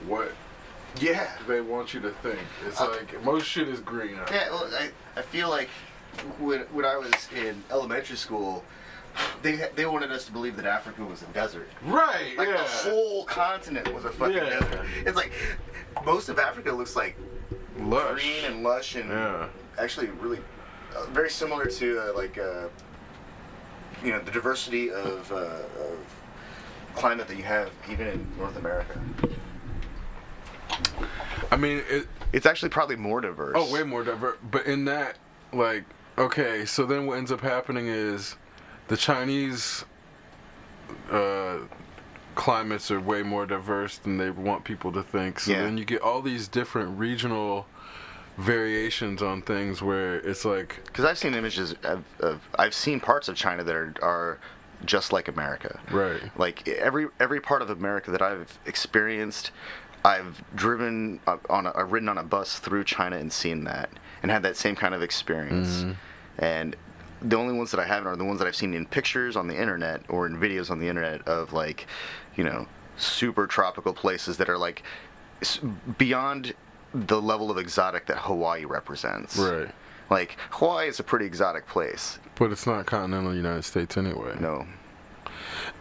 what Yeah. they want you to think. It's like most shit is green. Yeah, well, I feel like when I was in elementary school, they wanted us to believe that Africa was a desert. Right, Like yeah. the whole continent was a fucking desert. It's like most of Africa looks like Lush. green and lush and actually really very similar to the diversity of climate that you have even in North America. I mean, it's actually probably more diverse. Oh, way more diverse. But in that, like, okay, so then what ends up happening is the Chinese climates are way more diverse than they want people to think. So then you get all these different regional variations on things where it's like... Because I've seen images I've seen parts of China that are just like America. Right. Like every part of America that I've experienced, I've ridden on a bus through China and seen that and had that same kind of experience. Mm-hmm. And the only ones that I haven't are the ones that I've seen in pictures on the internet or in videos on the internet of like, super tropical places that are like beyond the level of exotic that Hawaii represents. Right. Like Hawaii is a pretty exotic place. But it's not continental United States anyway. No.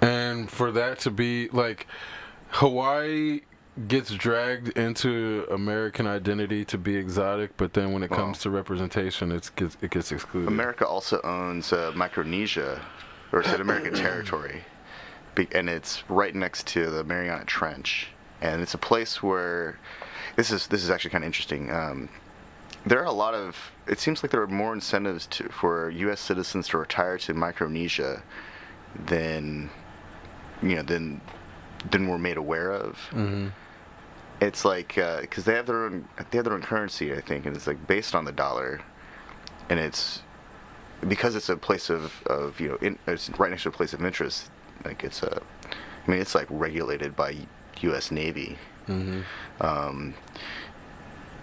And for that to be like Hawaii gets dragged into American identity to be exotic, but then when it comes to representation, it gets excluded. America also owns Micronesia, or is it American territory? And it's right next to the Mariana Trench, and it's a place where this is actually kind of interesting. There are a lot of. It seems like there are more incentives for U.S. citizens to retire to Micronesia than we're made aware of. Mm-hmm. It's like because they have their own currency, I think, and it's like based on the dollar, and it's because it's a place of it's right next to a place of interest. Like it's like regulated by U.S. Navy. Mm-hmm.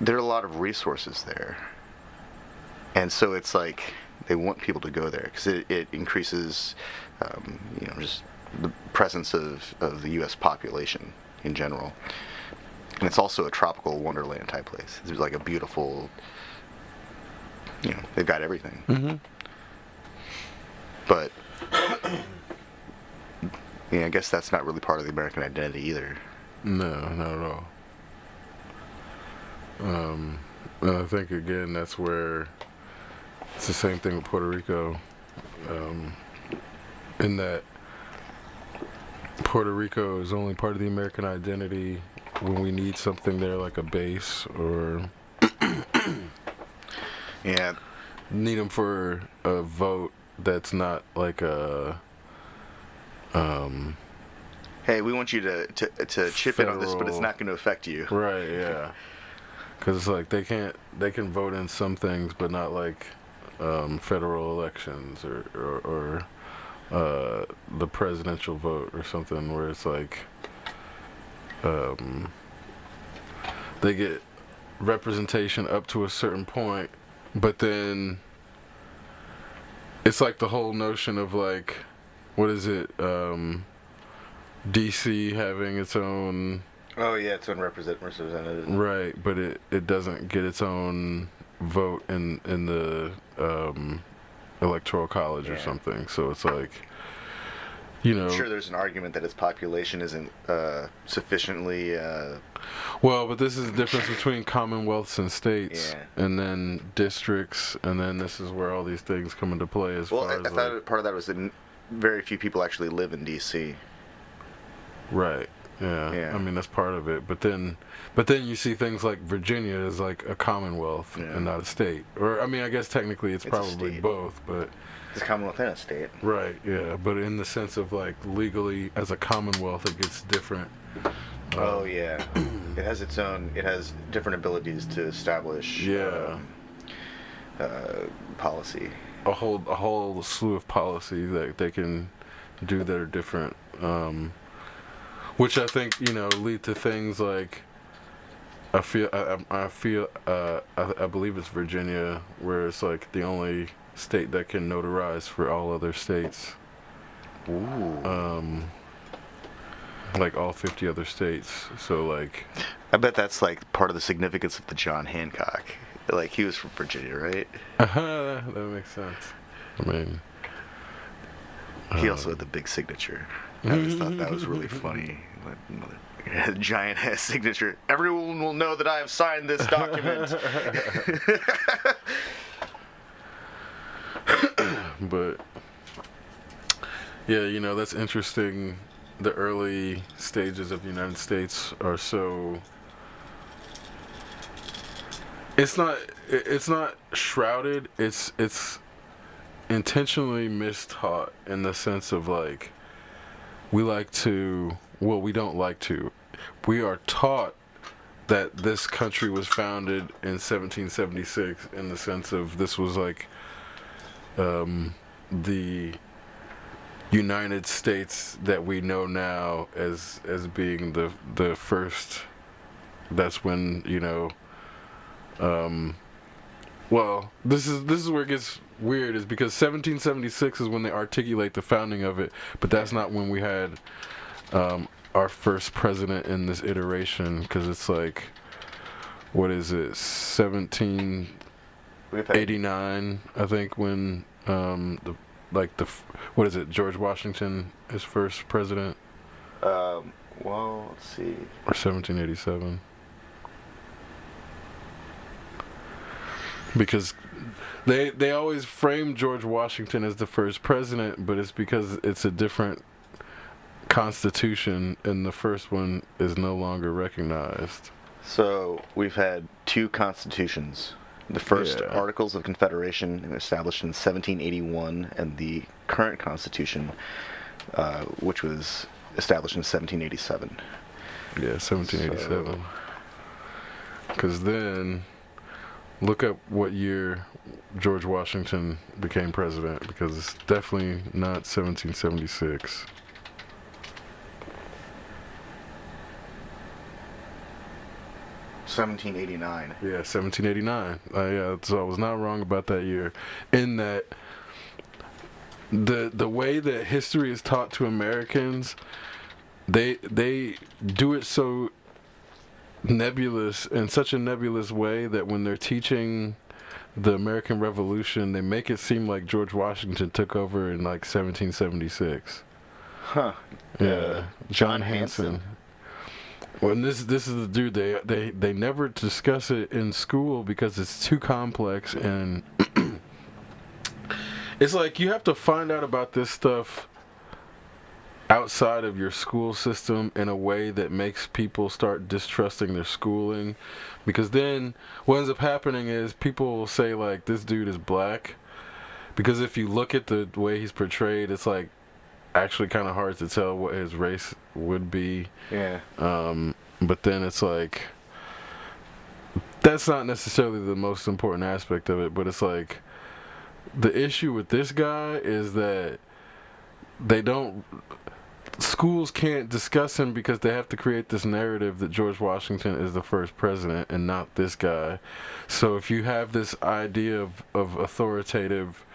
There are a lot of resources there, and so it's like they want people to go there because it increases, just the presence of the U.S. population in general. And it's also a tropical wonderland type place. It's like a beautiful, they've got everything. Mm-hmm. But, I guess that's not really part of the American identity either. No, not at all. And I think, again, that's where it's the same thing with Puerto Rico, in that Puerto Rico is only part of the American identity when we need something there, like a base, or need them for a vote that's not like a hey, we want you to chip in on this, but it's not going to affect you. Right, yeah. Because it's like they can vote in some things, but not like federal elections or the presidential vote or something, where it's like they get representation up to a certain point, but then it's like the whole notion of like, what is it, DC having its own... Oh yeah, its own representative. Right, but it doesn't get its own vote in the electoral college or something. So it's like, I'm sure there's an argument that its population isn't sufficiently. Well, but this is the difference between commonwealths and states, and then districts, and then this is where all these things come into play. I thought part of that was that very few people actually live in DC. Right. Yeah. I mean, that's part of it. But then you see things like Virginia is like a commonwealth and not a state. Or, I mean, I guess technically it's probably both, but... It's a commonwealth and a state. Right, yeah. But in the sense of, like, legally, as a commonwealth, it gets different. It has its own... It has different abilities to establish... policy. A whole slew of policies that they can do that are different. Which I think, lead to things like, I believe it's Virginia, where it's like the only state that can notarize for all other states. Ooh. like all 50 other states. So like, I bet that's like part of the significance of the John Hancock. Like he was from Virginia, right? that makes sense. I mean, He also had the big signature. I just thought that was really funny. He had a giant ass signature. Everyone will know that I have signed this document. But yeah, that's interesting. The early stages of the United States are so. It's not shrouded. It's intentionally mistaught in the sense of like we don't like to. We are taught that this country was founded in 1776 in the sense of this was like the United States that we know now as being the first. That's when well, this is where it gets weird, is because 1776 is when they articulate the founding of it, but that's not when we had our first president in this iteration, because it's like, what is it, 1789, I think, when what is it, George Washington is first president? Well, let's see. Or 1787. Because they always frame George Washington as the first president, but it's because it's a different constitution, and the first one is no longer recognized. So we've had two constitutions. The first Articles of Confederation established in 1781, and the current Constitution, which was established in 1787. Yeah, 1787. Because then, look up what year George Washington became president, because it's definitely not 1776. 1789. Yeah, 1789. Yeah, so I was not wrong about that year. In that, the way that history is taught to Americans, they do it so nebulous, in such a nebulous way, that when they're teaching the American Revolution, they make it seem like George Washington took over in like 1776. Huh. Yeah, John Hanson. Well, and this is the dude. They never discuss it in school because it's too complex, and it's like you have to find out about this stuff outside of your school system in a way that makes people start distrusting their schooling, because then what ends up happening is people will say like, this dude is black, because if you look at the way he's portrayed, it's like actually kind of hard to tell what his race would be. Yeah. But then it's like, that's not necessarily the most important aspect of it, but it's like, the issue with this guy is that schools can't discuss him because they have to create this narrative that George Washington is the first president and not this guy. So if you have this idea of authoritative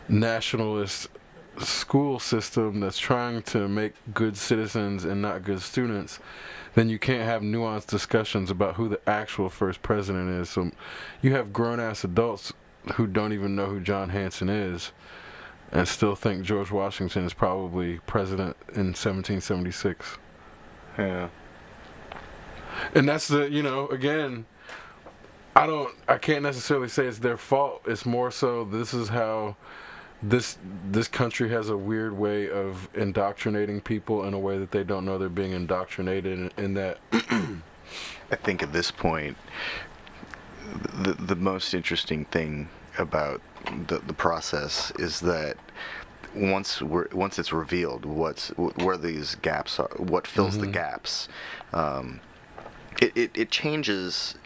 nationalist school system that's trying to make good citizens and not good students, then you can't have nuanced discussions about who the actual first president is. So you have grown-ass adults who don't even know who John Hanson is and still think George Washington is probably president in 1776. Yeah. And that's again, I can't necessarily say it's their fault. It's more so this is how this country has a weird way of indoctrinating people in a way that they don't know they're being indoctrinated in that. I think at this point, the most interesting thing about the process is that once it's revealed where these gaps are, what fills the gaps, it changes.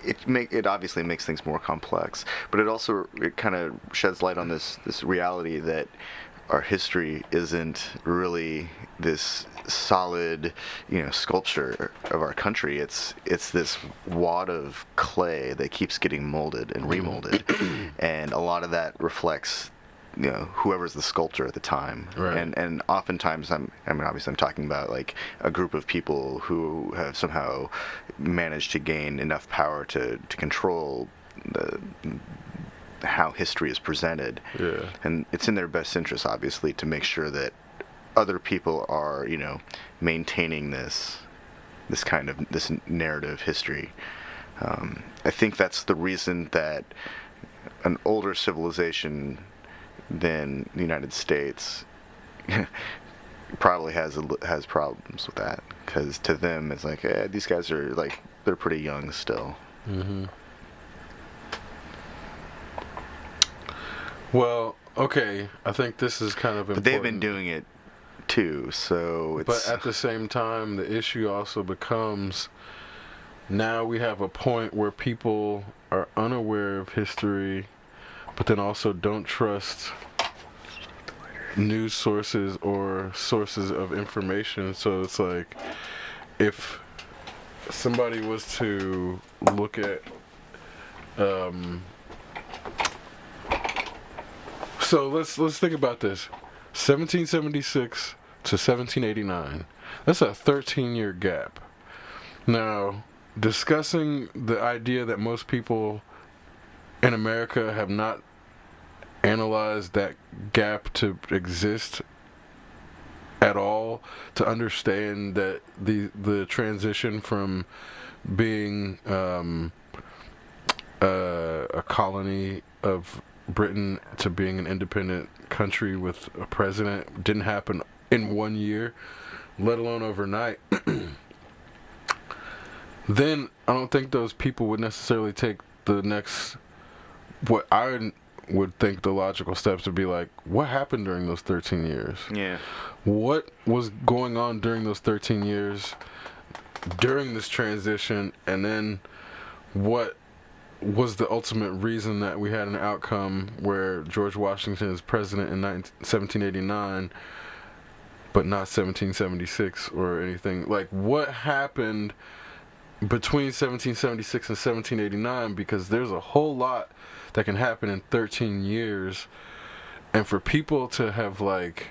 It obviously makes things more complex, but it kind of sheds light on this reality that our history isn't really this solid, sculpture of our country. It's this wad of clay that keeps getting molded and remolded, and a lot of that reflects whoever's the sculptor at the time. Right. And oftentimes obviously I'm talking about like a group of people who have somehow managed to gain enough power to control how history is presented. Yeah. And it's in their best interest, obviously, to make sure that other people are, maintaining this narrative history. I think that's the reason that an older civilization than the United States probably has problems with that, because to them it's like, these guys are like, they're pretty young still. Mm-hmm. Well, okay, I think this is kind of important. But they've been doing it too, so it's... But at the same time, the issue also becomes, now we have a point where people are unaware of history, but then also don't trust news sources or sources of information. So it's like, if somebody was to look at so let's think about this. 1776 to 1789. That's a 13-year gap. Now, discussing the idea that most people in America have not analyzed that gap to exist at all, to understand that the transition from being a colony of Britain to being an independent country with a president didn't happen in 1 year, let alone overnight. Then I don't think those people would necessarily take the next, what I would think the logical steps would be like, what happened during those 13 years? Yeah. What was going on during those 13 years during this transition, and then what was the ultimate reason that we had an outcome where George Washington is president in 1789, but not 1776 or anything? Like, what happened between 1776 and 1789? Because there's a whole lot that can happen in 13 years, and for people to have like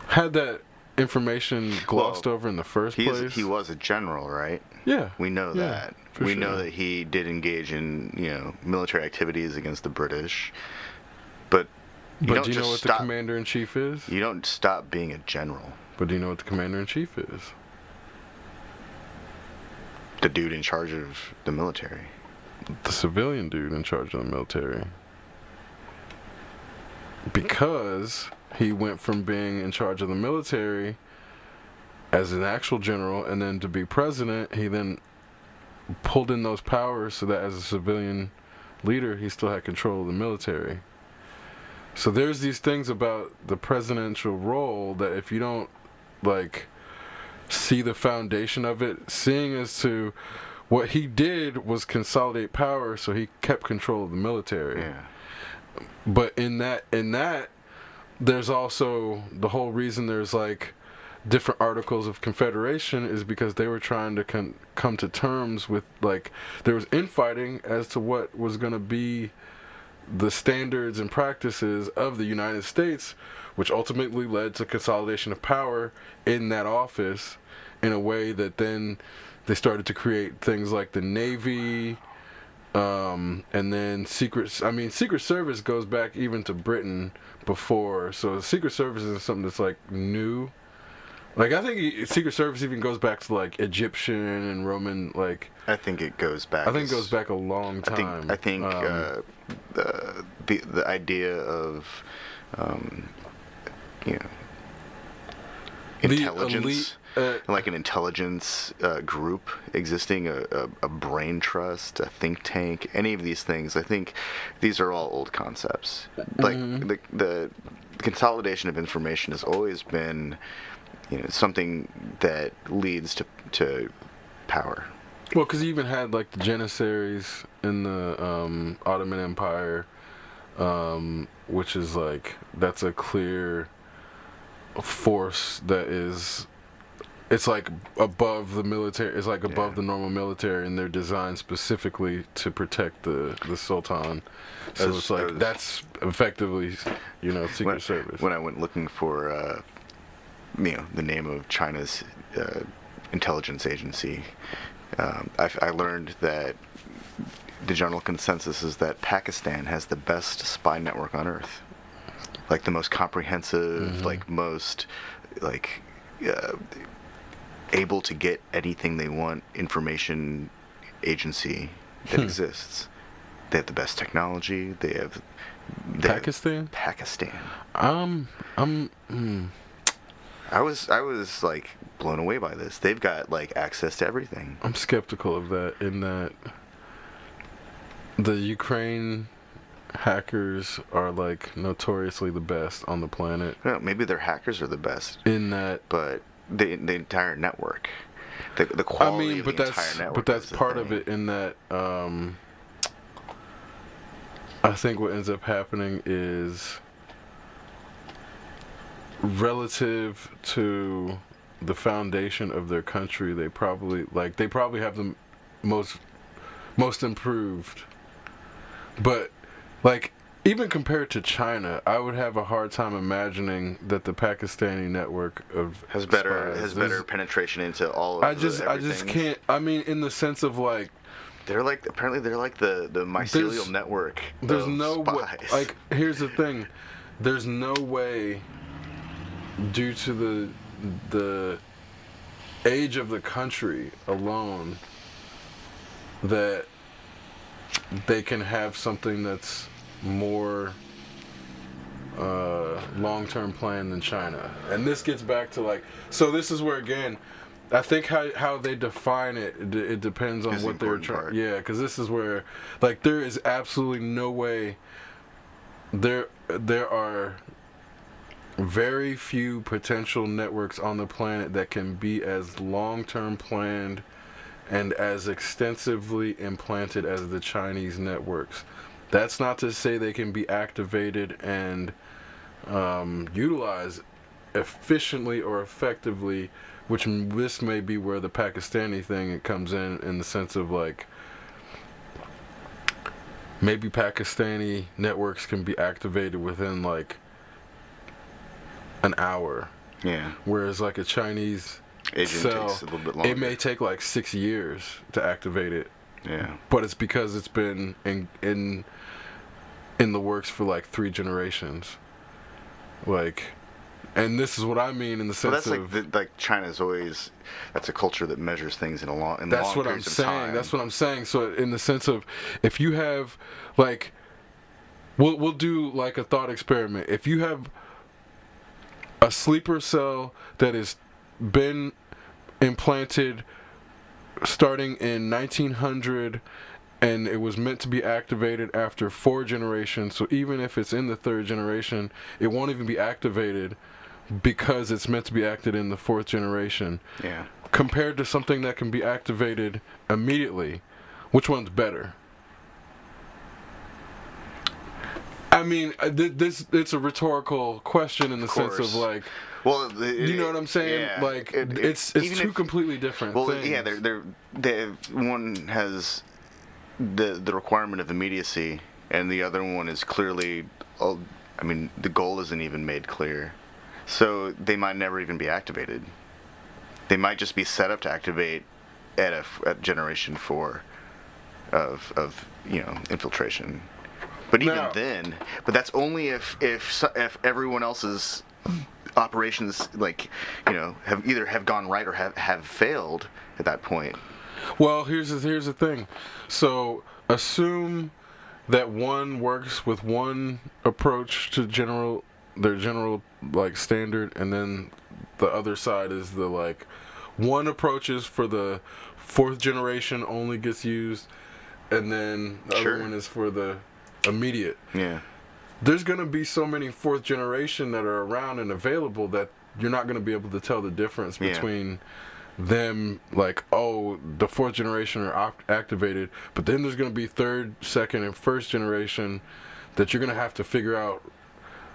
had that information glossed over in the first place. He was a general, right? Yeah, we know that. We sure. know that he did engage in military activities against the British, but do you know what the commander-in-chief is? You don't stop being a general. But do you know what the commander-in-chief is? The dude in charge of the military. The civilian dude in charge of the military. Because he went from being in charge of the military as an actual general, and then to be president, he then pulled in those powers so that as a civilian leader, he still had control of the military. So there's these things about the presidential role that if you don't like see the foundation of it, seeing as to what he did was consolidate power, so he kept control of the military. Yeah. But in that there's also the whole reason there's like different articles of confederation is because they were trying to come to terms with, like, there was infighting as to what was going to be the standards and practices of the United States, which ultimately led to consolidation of power in that office in a way that then they started to create things like the Navy, and then Secret Service goes back even to Britain before, so the Secret Service isn't something that's like new. Like, I think Secret Service even goes back to like Egyptian and Roman, like. I think it goes back. I think it goes back a long time. I think the idea of intelligence, like an intelligence group existing, a brain trust, a think tank, any of these things. I think these are all old concepts. Like the consolidation of information has always been, something that leads to power. Well, because you even had like the Janissaries in the Ottoman Empire, which is like, that's a clear force that is it's like above the military. It's like above Yeah. the normal military, and they're designed specifically to protect the Sultan. So it's like that's effectively, Secret Service. When I went looking for, the name of China's intelligence agency, I learned that the general consensus is that Pakistan has the best spy network on Earth, like the most comprehensive, like most, like. Able to get anything they want information agency that exists. They have the best technology. Pakistan. Pakistan. I'm. I was like blown away by this. They've got like access to everything. I'm skeptical of that. In that, the Ukraine hackers are like notoriously the best on the planet. Well, maybe their hackers are the best. In that, but the entire network, the quality of the entire network. But that's part of it. In that, I think what ends up happening is relative to the foundation of their country, they probably have the most improved. But like, even compared to China, I would have a hard time imagining that the Pakistani network has better penetration into all of I just can't. I mean, in the sense of like, they're like the mycelial network. There's of no spies. like. Here's the thing. There's no way, due to the age of the country alone, that they can have something that's more long-term plan than China. And this gets back to like, so this is where again, I think how they define it depends on what they're trying. Yeah, because this is where like there is absolutely no way. There are very few potential networks on the planet that can be as long-term planned and as extensively implanted as the Chinese networks. That's not to say they can be activated and utilized efficiently or effectively, which this may be where the Pakistani thing comes in the sense of like, maybe Pakistani networks can be activated within like an hour. Yeah. Whereas like a Chinese agent cell, takes a little bit longer. it may take like 6 years to activate it. Yeah. But it's because it's been in the works for like 3 generations. Like, and this is what I mean in the sense of like China's always, that's a culture that measures things in long that's what I'm saying. That's what I'm saying. So in the sense of, if you have like, we'll do like a thought experiment. If you have a sleeper cell that has been implanted starting in 1900 and it was meant to be activated after 4 generations, so even if it's in the 3rd generation, it won't even be activated because it's meant to be acted in the 4th generation. Yeah. Compared to something that can be activated immediately, which one's better? I mean, it's a rhetorical question in the sense of like, well, you know what I'm saying? Yeah, like, it's two completely different things. Well, yeah, one has the requirement of immediacy, and the other one is clearly, I mean, the goal isn't even made clear, so they might never even be activated. They might just be set up to activate at generation 4 of infiltration. But even then, that's only if everyone else's operations have gone right or have failed at that point. Well, here's the thing. So assume that one works with one approach to their general like standard, and then the other side is the like one approach is for the 4th generation only gets used, and then the other one is for the immediate. Yeah. There's going to be so many 4th generation that are around and available that you're not going to be able to tell the difference between them, like, oh, the 4th generation are activated, but then there's going to be 3rd, 2nd, and 1st generation that you're going to have to figure out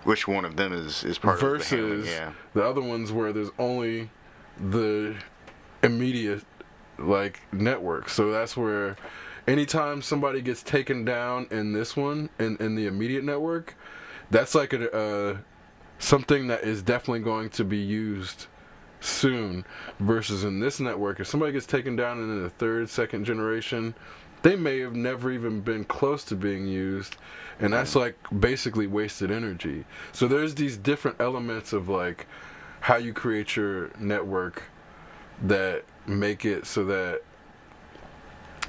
which one of them is part versus of the handling. Yeah. the other ones where there's only the immediate like network. So that's where anytime somebody gets taken down in this one in the immediate network, that's like something that is definitely going to be used soon. Versus in this network, if somebody gets taken down in the third, second generation, they may have never even been close to being used, and that's like basically wasted energy. So there's these different elements of like how you create your network that make it so that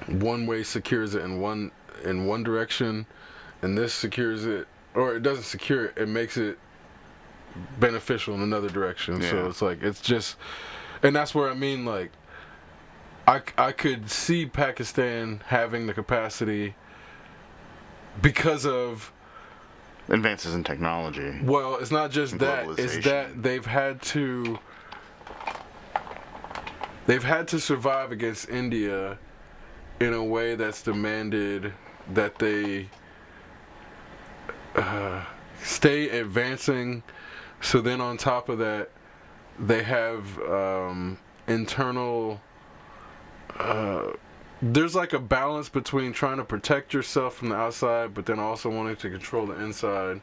one way secures it in one direction, and this secures it, or it doesn't secure it, it makes it beneficial in another direction. Yeah. So it's like, it's just, and that's where I mean, like, I could see Pakistan having the capacity because of Advances in technology. well, it's not just that, it's that Globalization. they've had to survive against India in a way that's demanded that they stay advancing. So then on top of that, they have internal there's like a balance between trying to protect yourself from the outside but then also wanting to control the inside,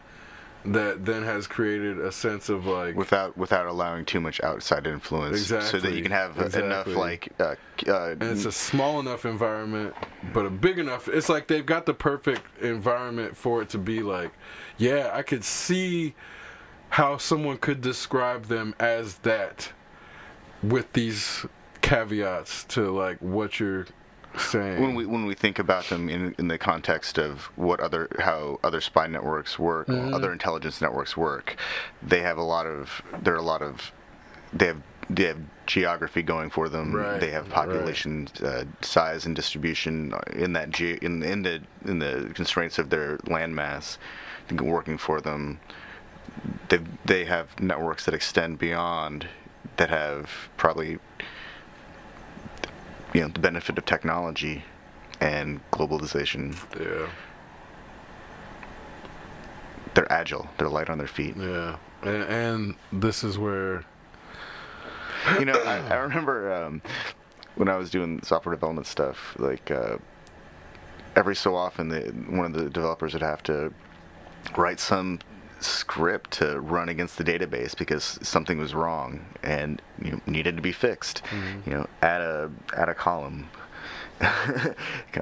that then has created a sense of like Without allowing too much outside influence, so that Exactly, you can have enough exactly. like and it's a small enough environment but a big enough, it's like they've got the perfect environment for it to be like, yeah, I could see how someone could describe them as that with these caveats to like what you're saying. when we think about them in the context of how other spy networks work, other intelligence networks work, they have they have geography going for them. Right, They have population size and distribution in that in the constraints of their landmass working for them. They have networks that extend beyond, that have probably the benefit of technology and globalization. Yeah, They're agile. They're light on their feet. yeah, and this is where I remember when I was doing software development stuff, like every so often one of the developers would have to write some script to run against the database because something was wrong and needed to be fixed. Add a column, kind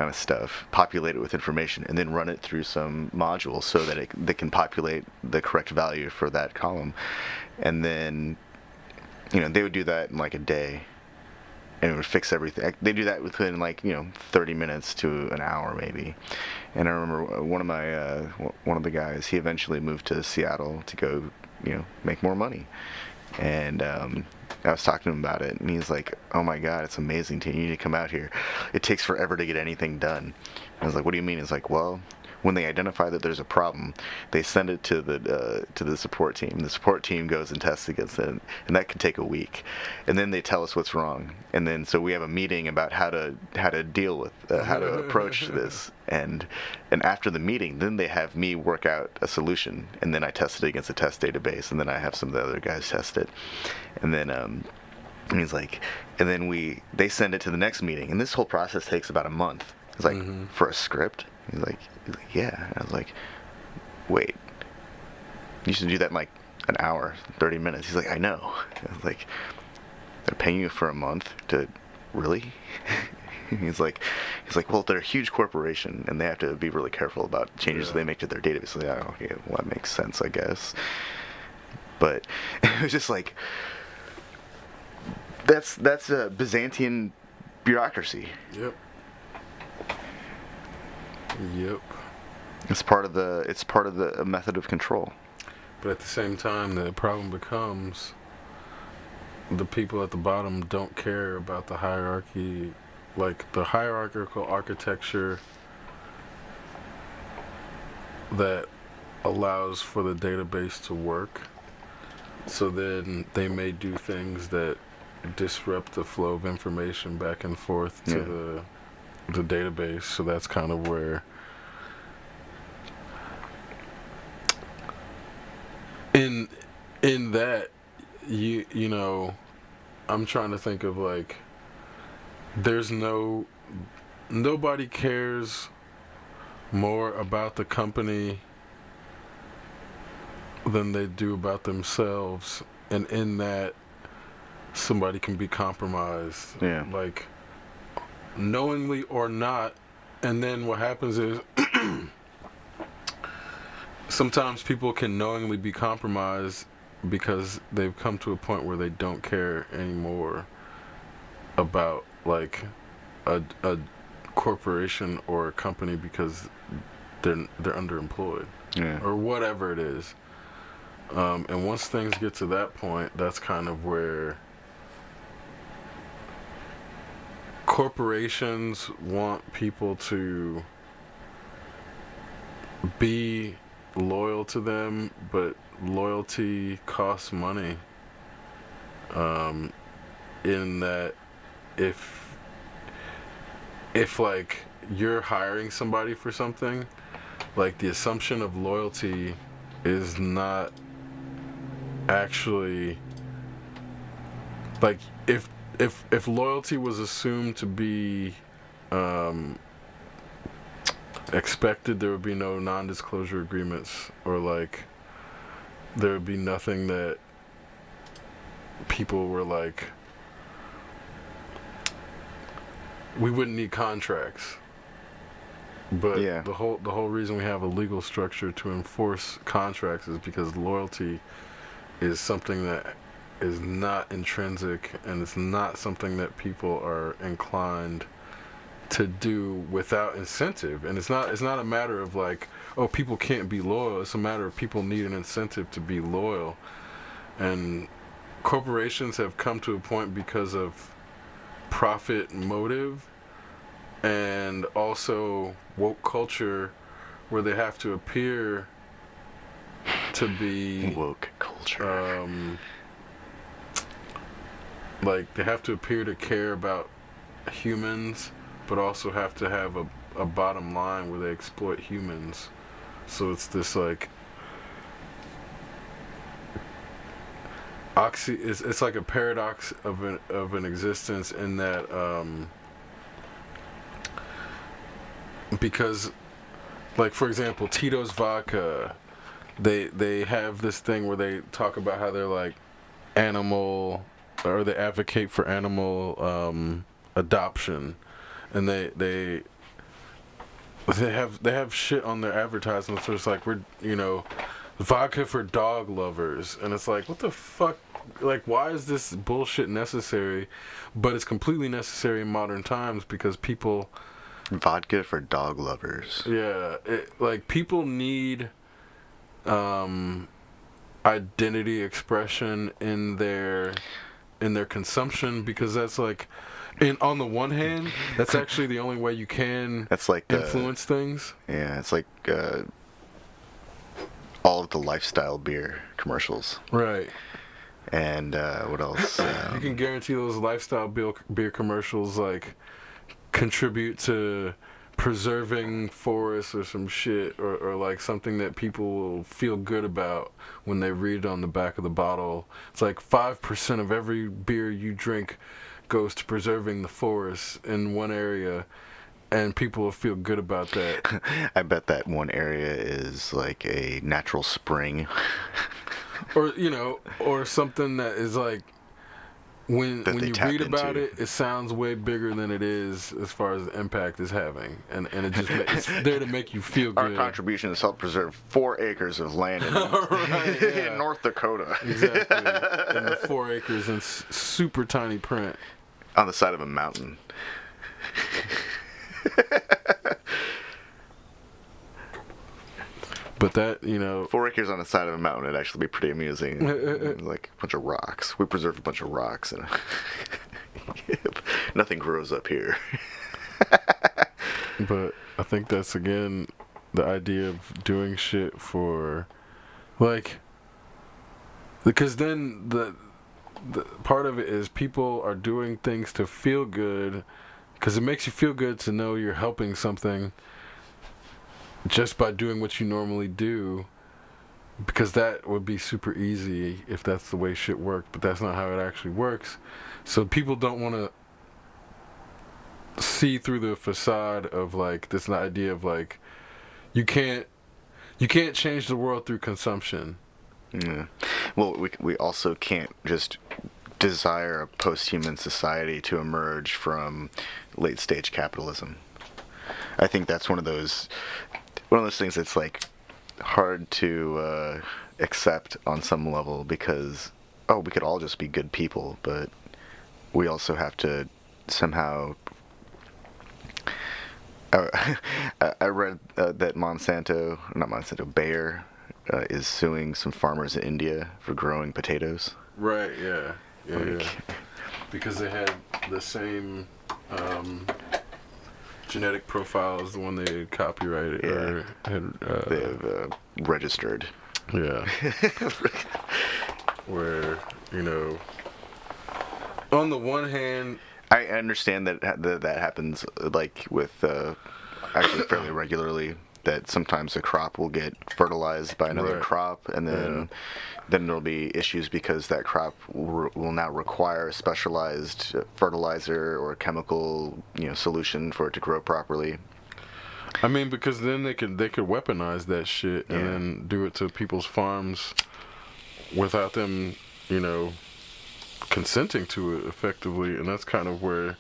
of stuff, populate it with information, and then run it through some module so that they can populate the correct value for that column. And then they would do that in like a day, and it would fix everything. They do that within like 30 minutes to an hour maybe. And I remember one of the guys, he eventually moved to Seattle to go make more money, and I was talking to him about it, and he's like, "Oh my God, it's amazing! You need to come out here. It takes forever to get anything done." And I was like, "What do you mean?" He's like, "Well, when they identify that there's a problem, they send it to the support team. The support team goes and tests against it, and that can take a week. And then they tell us what's wrong. And then so we have a meeting about how to deal with how to approach this. And after the meeting, then they have me work out a solution, and then I test it against a test database, and then I have some of the other guys test it, and then." And he's like, and then they send it to the next meeting, and this whole process takes about a month. It's like, for a script? He's like, yeah. And I was like, wait, you should do that in like an hour, 30 minutes. He's like, I know. I was like, they're paying you for a month to really? He's like, well, they're a huge corporation, and they have to be really careful about changes they make to their database. So, yeah, okay, well, that makes sense, I guess. But it was just like, that's a Byzantine bureaucracy. Yep. It's part of the method of control. But at the same time, the problem becomes the people at the bottom don't care about the hierarchy, like the hierarchical architecture that allows for the database to work. So then they may do things that disrupt the flow of information back and forth to the database. So that's kind of where in that you know I'm trying to think of like, there's nobody cares more about the company than they do about themselves, and in that, somebody can be compromised, Yeah. like knowingly or not. And then what happens is sometimes people can knowingly be compromised because they've come to a point where they don't care anymore about like a corporation or a company because they're underemployed, Yeah. or whatever it is. And once things get to that point, that's kind of where corporations want people to be loyal to them, but loyalty costs money. In that, if like you're hiring somebody for something, like the assumption of loyalty is not actually like if loyalty was assumed to be expected, there would be no non-disclosure agreements, or like there would be nothing that people were like, we wouldn't need contracts. But Yeah. the whole reason we have a legal structure to enforce contracts is because loyalty is something that is not intrinsic, and it's not something that people are inclined to do without incentive. And it's not a matter of like, oh, people can't be loyal. It's a matter of people need an incentive to be loyal. And corporations have come to a point because of profit motive, and also woke culture, where they have to appear to be woke culture. Like they have to appear to care about humans, but also have to have a bottom line where they exploit humans. So it's this like it's like a paradox of an existence, in that because, like, for example, Tito's vodka, they have this thing where they talk about how they're like animal, or they advocate for animal adoption, and they have shit on their advertisements. So it's like, we're, vodka for dog lovers, and it's like, what the fuck? Like, why is this bullshit necessary? But it's completely necessary in modern times because people. Vodka for dog lovers. Yeah, like people need identity expression in their consumption, because that's like, on the one hand, that's actually the only way you can That's like influence things. Yeah, it's like all of the lifestyle beer commercials. Right. And what else? You can guarantee those lifestyle beer commercials like contribute to preserving forests or some shit, or like something that people will feel good about when they read it on the back of the bottle. It's like 5% of every beer you drink goes to preserving the forests in one area, and people will feel good about that. I bet that one area is like a natural spring. Or or something that is like, when you read about into. it sounds way bigger than it is as far as the impact it's having, and it just it's there to make you feel good. Our contribution is help preserve 4 acres of land in, Right, yeah. in North Dakota. Exactly, and the 4 acres in super tiny print on the side of a mountain. But that, 4 acres on the side of a mountain would actually be pretty amusing. Like a bunch of rocks. We preserved a bunch of rocks, and nothing grows up here. But I think that's, again, the idea of doing shit for, like, because then the part of it is people are doing things to feel good, because it makes you feel good to know you're helping something just by doing what you normally do, because that would be super easy if that's the way shit worked, but that's not how it actually works. So people don't want to see through the facade of like this idea of like you can't change the world through consumption. Yeah. Well, we also can't just desire a post-human society to emerge from late-stage capitalism. I think that's one of those things that's like hard to accept on some level because we could all just be good people, but we also have to somehow. I read that Bayer is suing some farmers in India for growing potatoes. Right. Yeah. Yeah. Because they had the same genetic profile as the one they had copyrighted or had. They have registered. Yeah. Where on the one hand, I understand that happens like with actually fairly regularly. That sometimes a crop will get fertilized by another crop, and then there'll be issues because that crop will now require a specialized fertilizer or chemical solution for it to grow properly. I mean, because then they could weaponize that shit and then do it to people's farms without them, consenting to it effectively, and that's kind of where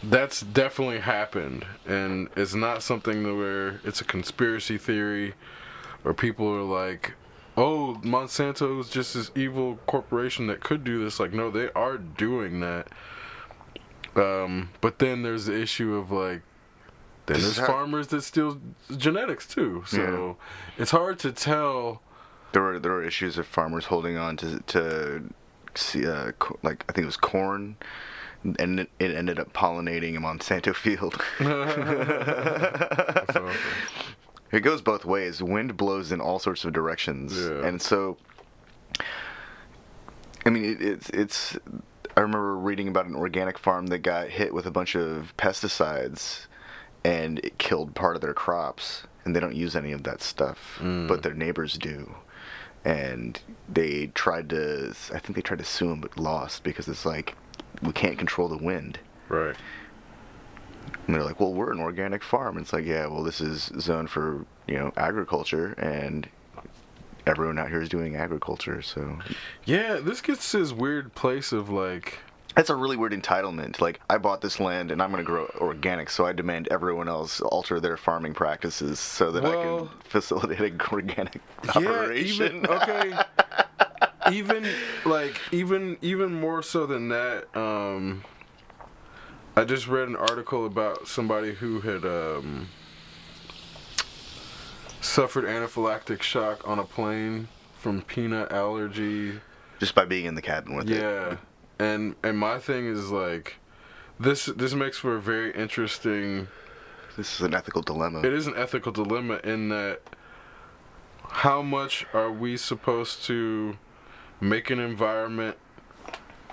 that's definitely happened, and it's not something where it's a conspiracy theory or people are like, oh, Monsanto is just this evil corporation that could do this. Like, no, they are doing that. But then there's the issue of like, then there's farmers that steal genetics too, so it's hard to tell. There were issues of farmers holding on to like I think it was corn, and it ended up pollinating a Monsanto field. It goes both ways. Wind blows in all sorts of directions, and so I mean it's. I remember reading about an organic farm that got hit with a bunch of pesticides, and it killed part of their crops. And they don't use any of that stuff, but their neighbors do. And they tried to sue them, but lost because it's like, we can't control the wind. Right. And they're like, well, we're an organic farm. And it's like, yeah, well, this is zoned for, agriculture, and everyone out here is doing agriculture, so. Yeah, this gets to this weird place of like. That's a really weird entitlement. Like, I bought this land and I'm going to grow organic, so I demand everyone else alter their farming practices so that I can facilitate an organic operation. Even more so than that. I just read an article about somebody who had suffered anaphylactic shock on a plane from peanut allergy. Just by being in the cabin with it. Yeah. And my thing is like, this makes for a very interesting. This is an ethical dilemma. It is an ethical dilemma in that, how much are we supposed to make an environment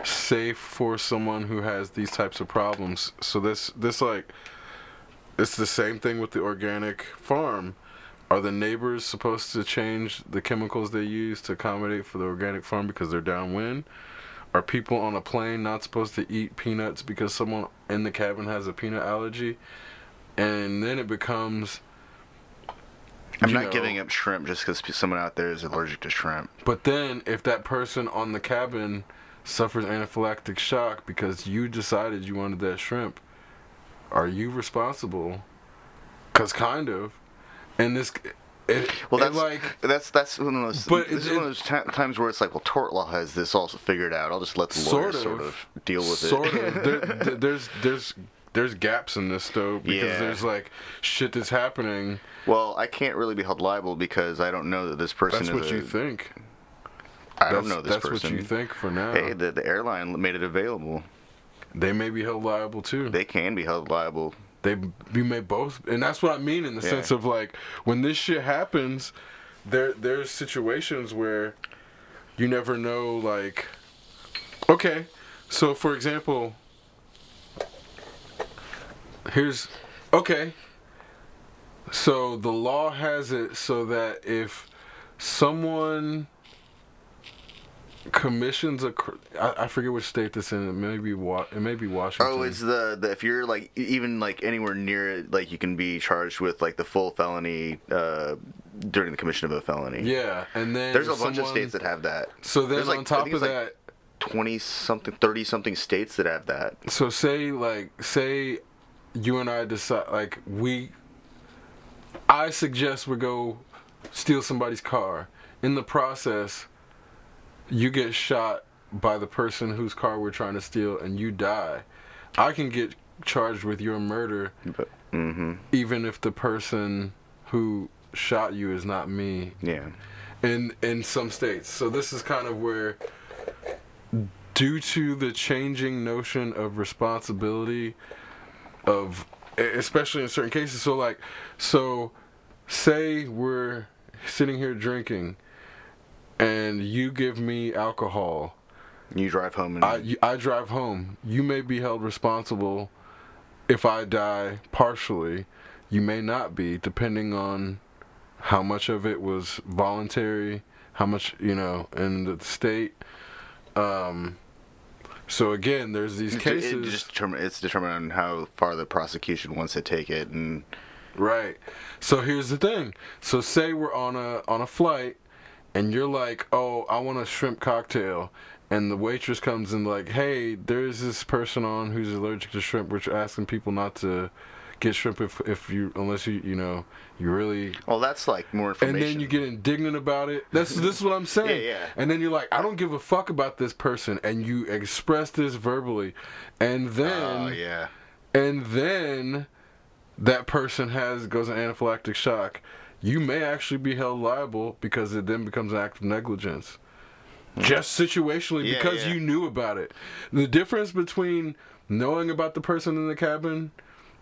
safe for someone who has these types of problems? So this like, it's the same thing with the organic farm. Are the neighbors supposed to change the chemicals they use to accommodate for the organic farm because they're downwind? Are people on a plane not supposed to eat peanuts because someone in the cabin has a peanut allergy? And then it becomes... I'm not giving up shrimp just because someone out there is allergic to shrimp. But then, if that person on the cabin suffers anaphylactic shock because you decided you wanted that shrimp, are you responsible? Because kind of. And this... that's one of those. This is one of those times where it's like, well, tort law has this also figured out. I'll just let the lawyers sort of deal with it. Sort of. There's gaps in this though because there's like shit that's happening. Well, I can't really be held liable because I don't know that this person. That's what you think. I don't know this person. That's what you think for now. Hey, the airline made it available. They may be held liable too. They can be held liable. We may both, and that's what I mean in the sense of like, when this shit happens, there's situations where you never know, like, okay, so for example, so the law has it so that if someone commissions. I forget which state this in. It may be Washington. Oh, it's the if you're like even like anywhere near it, like you can be charged with like the full felony during the commission of a felony. Yeah, and then there's a bunch of states that have that. So then there's on top of that, 20-something, 30-something states that have that. So say you and I decide I suggest we go steal somebody's car. In the process, you get shot by the person whose car we're trying to steal and you die. I can get charged with your murder, even if the person who shot you is not me. Yeah. In some states. So this is kind of where, due to the changing notion of responsibility of, especially in certain cases, so say we're sitting here drinking and you give me alcohol. You drive home and I drive home. You may be held responsible if I die partially. You may not be, depending on how much of it was voluntary, how much, in the state. So again, there's these cases. It's determined on how far the prosecution wants to take it, and right. So here's the thing. So say we're on a flight, and you're like, "Oh, I want a shrimp cocktail," and the waitress comes in like, "Hey, there's this person on who's allergic to shrimp. We're asking people not to get shrimp unless you really." Well, that's like more information. And then you get indignant about it. This is what I'm saying. Yeah. And then you're like, I don't give a fuck about this person, and you express this verbally, and then and then that person goes in anaphylactic shock. You may actually be held liable because it then becomes an act of negligence. Just situationally, because you knew about it. The difference between knowing about the person in the cabin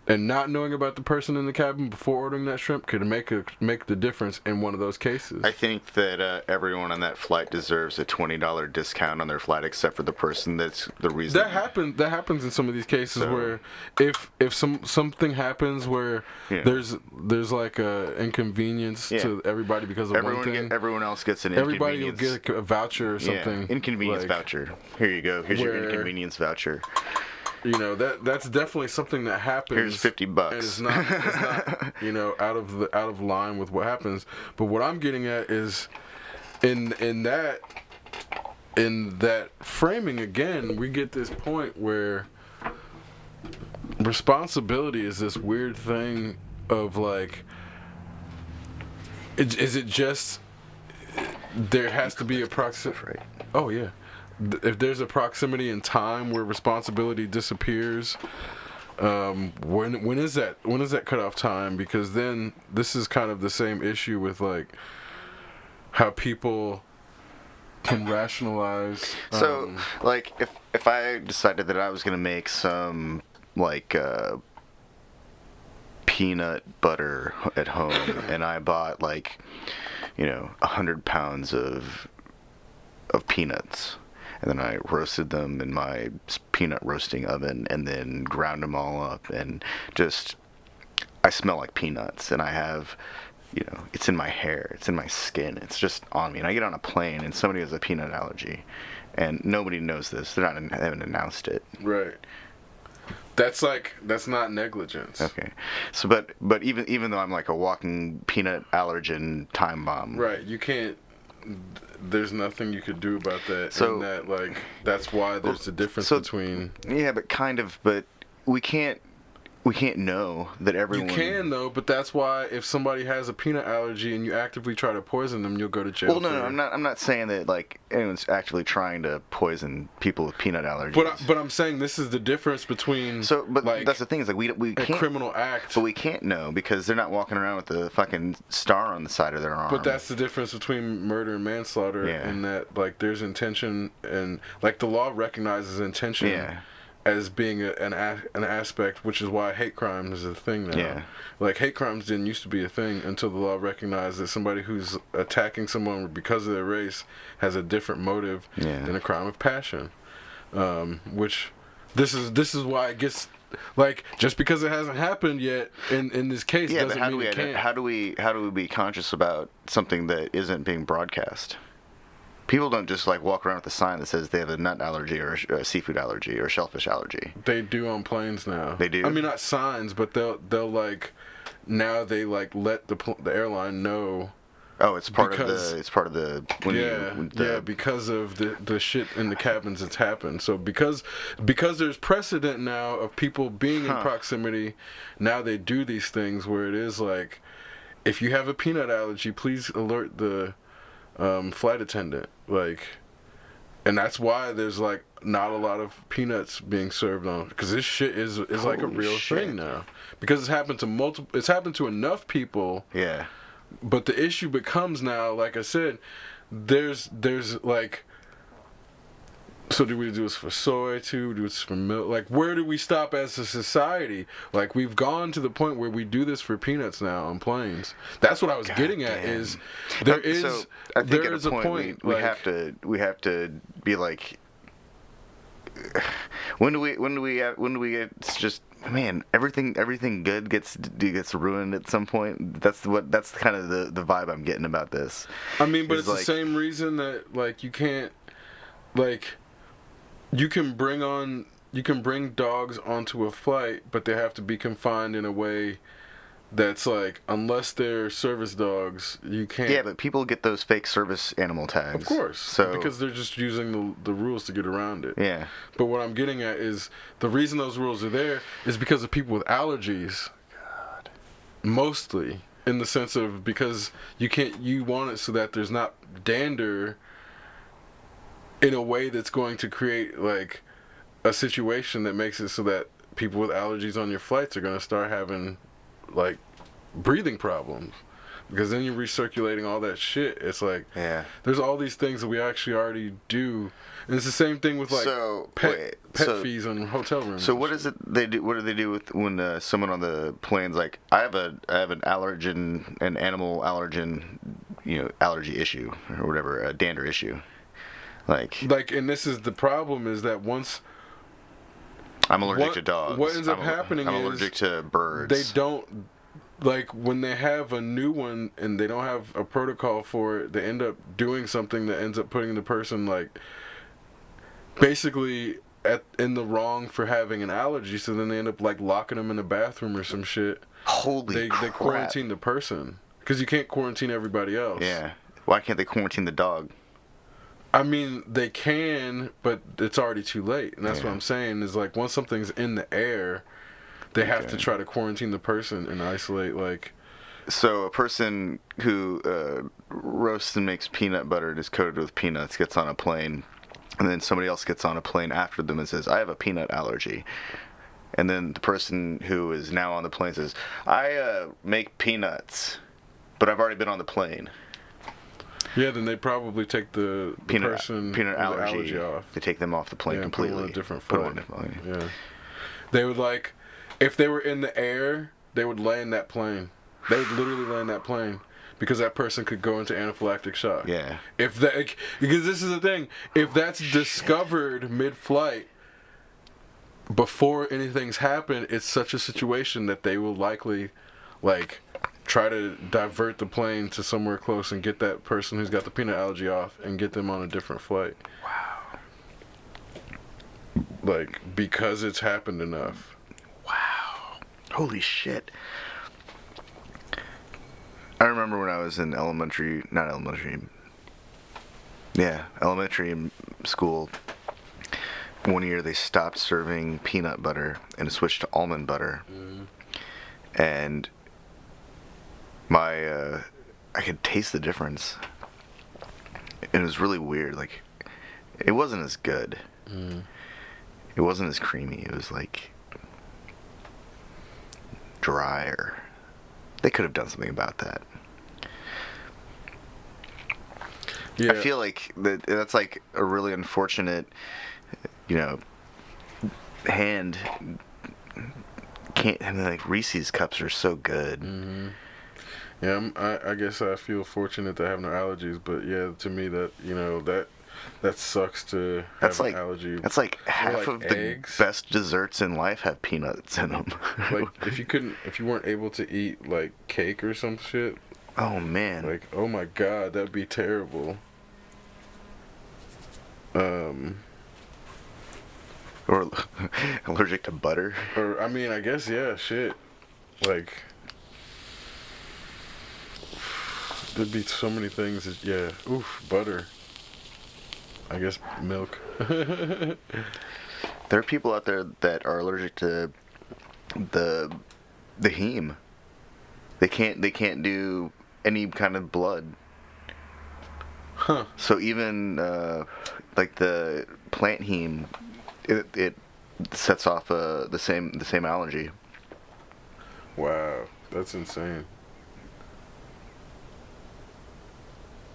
and not knowing about the person in the cabin before ordering that shrimp could make the difference in one of those cases. I think that everyone on that flight deserves a $20 discount on their flight, except for the person that's the reason. That happens in some of these cases where if something happens where there's like a inconvenience to everybody because of one thing. Everyone else gets an everybody inconvenience. will get a voucher or something. Yeah, inconvenience voucher. Here you go. Here's your inconvenience voucher. That's definitely something that happens. Here's $50. And it's not out of line with what happens. But what I'm getting at is in that framing again, we get this point where responsibility is this weird thing of like, is it just there has to be a proximity? Right. Oh yeah. If there's a proximity in time where responsibility disappears, when is that cutoff time? Because then this is kind of the same issue with like how people can rationalize. So like if I decided that I was gonna make some like peanut butter at home and I bought like 100 pounds of peanuts. And then I roasted them in my peanut roasting oven and then ground them all up and I smell like peanuts and I have, it's in my hair, it's in my skin, it's just on me. And I get on a plane and somebody has a peanut allergy and nobody knows this. They haven't announced it. Right. That's not negligence. Okay. So, but even though I'm like a walking peanut allergen time bomb. Right. You can't. There's nothing you could do about that. So that's why there's a difference between. Yeah, but we can't know that everyone. You can though, but that's why if somebody has a peanut allergy and you actively try to poison them, you'll go to jail. Well, no, I'm not saying that like anyone's actively trying to poison people with peanut allergies. But I'm saying this is the difference between. So, but that's the thing is like we can't. A criminal act. But we can't know because they're not walking around with the fucking star on the side of their arm. But that's the difference between murder and manslaughter, in that like there's intention and like the law recognizes intention. Yeah. As being an aspect, which is why hate crime is a thing now. Yeah. Like, hate crimes didn't used to be a thing until the law recognized that somebody who's attacking someone because of their race has a different motive than a crime of passion. Which, this is why it gets, like, just because it hasn't happened yet in this case doesn't mean it can't. How do we be conscious about something that isn't being broadcast? People don't just like walk around with a sign that says they have a nut allergy or a seafood allergy or a shellfish allergy. They do on planes now. They do? I mean, not signs, but they'll like now they like let the airline know. Oh, it's part of the because of the shit in the cabins that's happened. So because there's precedent now of people being in proximity, now they do these things where it is like, if you have a peanut allergy, please alert the flight attendant. Like, and that's why there's like not a lot of peanuts being served on, because this shit is like a real thing now, because it's happened to enough people. Yeah. But the issue becomes now, like I said, there's like, so do we do this for soy too? Do this for milk? Like, where do we stop as a society? Like, we've gone to the point where we do this for peanuts now on planes. That's what I was getting at. Is there is so I think there at is a a point, point we have to be like, when do we get, it's just, man, everything good gets ruined at some point. That's kind of the vibe I'm getting about this. I mean, but it's like, the same reason that like you can't, like, you can bring dogs onto a flight, but they have to be confined in a way that's like, unless they're service dogs, you can't. Yeah, but people get those fake service animal tags. Of course. So because they're just using the rules to get around it. Yeah. But what I'm getting at is the reason those rules are there is because of people with allergies. God. Mostly. In the sense of, because you want it so that there's not dander in a way that's going to create like a situation that makes it so that people with allergies on your flights are going to start having like breathing problems, because then you're recirculating all that shit. It's like, yeah, there's all these things that we actually already do, and it's the same thing with like pet fees on hotel rooms. So what is it they do? What do they do with when someone on the plane's like, I have an animal allergen, allergy issue or whatever, a dander issue, like, and this is the problem, is that once I'm allergic to dogs. What ends up happening is I'm allergic to birds. They don't, like, when they have a new one and they don't have a protocol for it, they end up doing something that ends up putting the person like basically in the wrong for having an allergy. So then they end up like locking them in a bathroom or some shit. Holy crap. They quarantine the person, because you can't quarantine everybody else. Yeah. Why can't they quarantine the dog? I mean, they can, but it's already too late. And that's what I'm saying, is like, once something's in the air, they have to try to quarantine the person and isolate, like. So a person who roasts and makes peanut butter and is coated with peanuts gets on a plane, and then somebody else gets on a plane after them and says, I have a peanut allergy. And then the person who is now on the plane says, I make peanuts, but I've already been on the plane. Yeah, then they probably take the peanut allergy off. They take them off the plane completely. Put them on a different flight. Yeah. They would, like, if they were in the air, they would land that plane. They would literally land that plane, because that person could go into anaphylactic shock. Yeah. Because this is the thing. If that's discovered mid-flight, before anything's happened, it's such a situation that they will likely, like, try to divert the plane to somewhere close and get that person who's got the peanut allergy off and get them on a different flight. Wow. Like, because it's happened enough. Wow. Holy shit. I remember when I was in elementary school, one year they stopped serving peanut butter and switched to almond butter. And I could taste the difference. It was really weird. Like, it wasn't as good. It wasn't as creamy. It was like drier. They could have done something about that. Yeah. I feel like that's like a really unfortunate, hand. I mean, like, Reese's cups are so good. Yeah, I guess I feel fortunate to have no allergies, but yeah, to me that sucks to have an allergy. That's like half of eggs. The best desserts in life have peanuts in them. Like, if you weren't able to eat like cake or some shit. Oh man. Like, oh my god, that'd be terrible. Um, Or allergic to butter. or I mean, I guess yeah, shit. Like there'd be so many things. That, yeah, oof, butter. I guess milk. There are people out there that are allergic to the the heme. They can't do any kind of blood. Huh. So even like the plant heme, it sets off the same allergy. Wow, that's insane.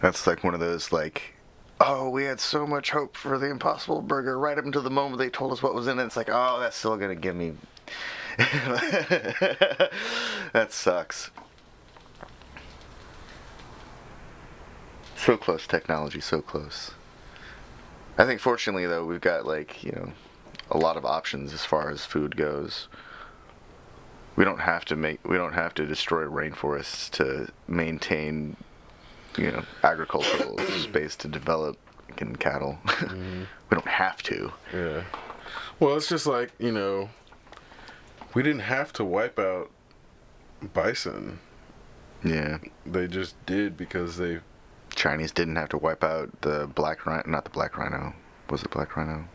That's like one of those like, oh, we had so much hope for the Impossible Burger right up until the moment they told us what was in it. It's like, oh, that's still gonna give me. That sucks. So close, technology, so close. I think fortunately though we've got like a lot of options as far as food goes. We don't have to destroy rainforests to maintain agricultural space to develop and cattle. Mm-hmm. We don't have to. Yeah. Well, it's just like we didn't have to wipe out bison. Yeah. They just did because they. Chinese didn't have to wipe out the black rhino. Not the black rhino. Was it black rhino?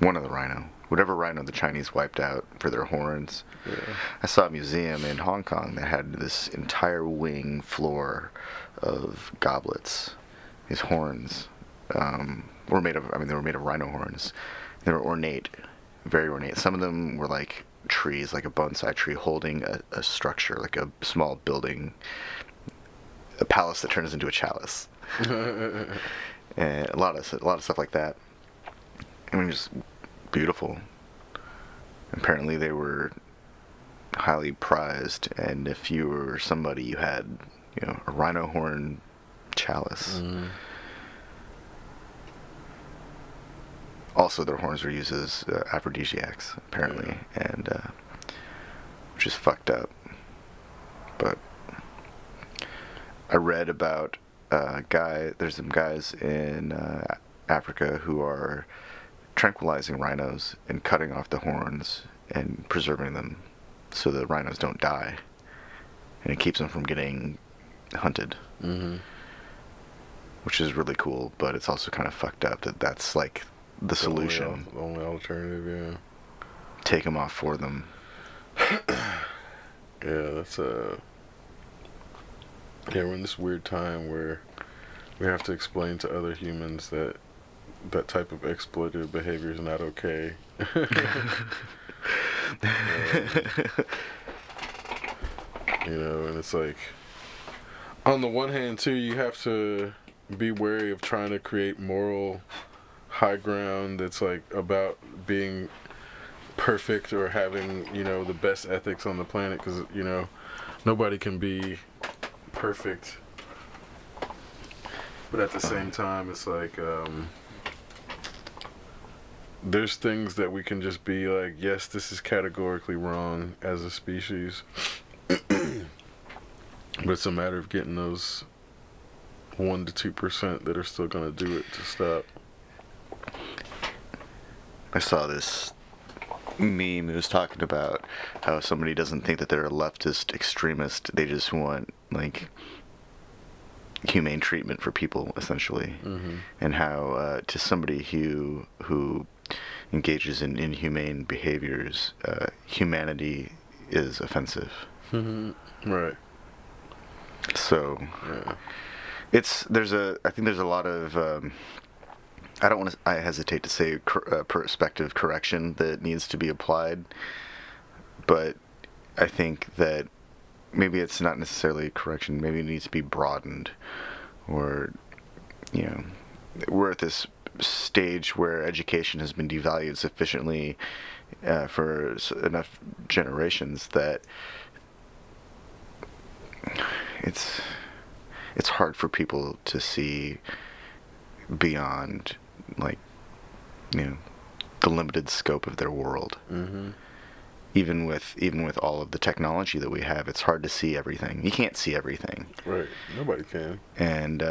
One of the rhino. Whatever rhino the Chinese wiped out for their horns. Yeah. I saw a museum in Hong Kong that had this entire wing floor of goblets. These horns were made of. I mean, they were made of rhino horns. They were ornate, very ornate. Some of them were like trees, like a bonsai tree holding a structure, like a small building, a palace that turns into a chalice, and a lot of stuff like that. I mean, just beautiful. Apparently, they were highly prized, and if you were somebody, you had a rhino horn chalice. Mm. Also, their horns were used as aphrodisiacs, apparently, and which is fucked up. But I read about there's some guys in Africa who are tranquilizing rhinos and cutting off the horns and preserving them so the rhinos don't die, and it keeps them from getting hunted. Mm-hmm. Which is really cool, but it's also kind of fucked up that that's like the solution. The only alternative, yeah. Take them off for them. Yeah, that's yeah, we're in this weird time where we have to explain to other humans that that type of exploitative behavior is not okay. And it's like, on the one hand, too, you have to be wary of trying to create moral high ground that's like about being perfect or having the best ethics on the planet, because nobody can be perfect, but at the same time it's like there's things that we can just be like, yes, this is categorically wrong as a species, but it's a matter of getting those 1% to 2% that are still going to do it to stop. I saw this meme. It was talking about how somebody doesn't think that they're a leftist extremist. They just want like humane treatment for people, essentially. Mm-hmm. And how to somebody who engages in inhumane behaviors, humanity is offensive. Mm-hmm. Right. So Yeah. I think there's a lot of I hesitate to say perspective correction that needs to be applied, but I think that maybe it's not necessarily a correction. Maybe it needs to be broadened, or we're at this stage where education has been devalued sufficiently for enough generations that it's hard for people to see beyond like the limited scope of their world. Mm-hmm. Even with all of the technology that we have, it's hard to see everything. You can't see everything. Right. Nobody can. And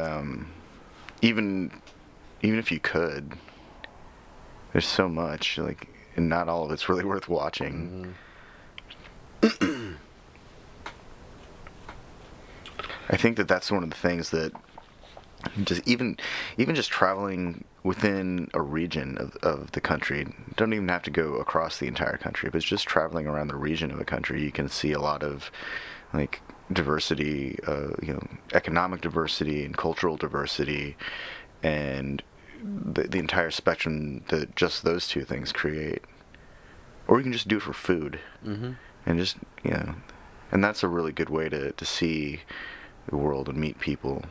even even if you could, there's so much, like, and not all of it's really worth watching. I think that that's one of the things that just even just traveling within a region of the country, don't even have to go across the entire country, but just traveling around the region of a country, you can see a lot of like diversity, economic diversity and cultural diversity, and the entire spectrum that just those two things create. Or you can just do it for food, and just and that's a really good way to see the world and meet people.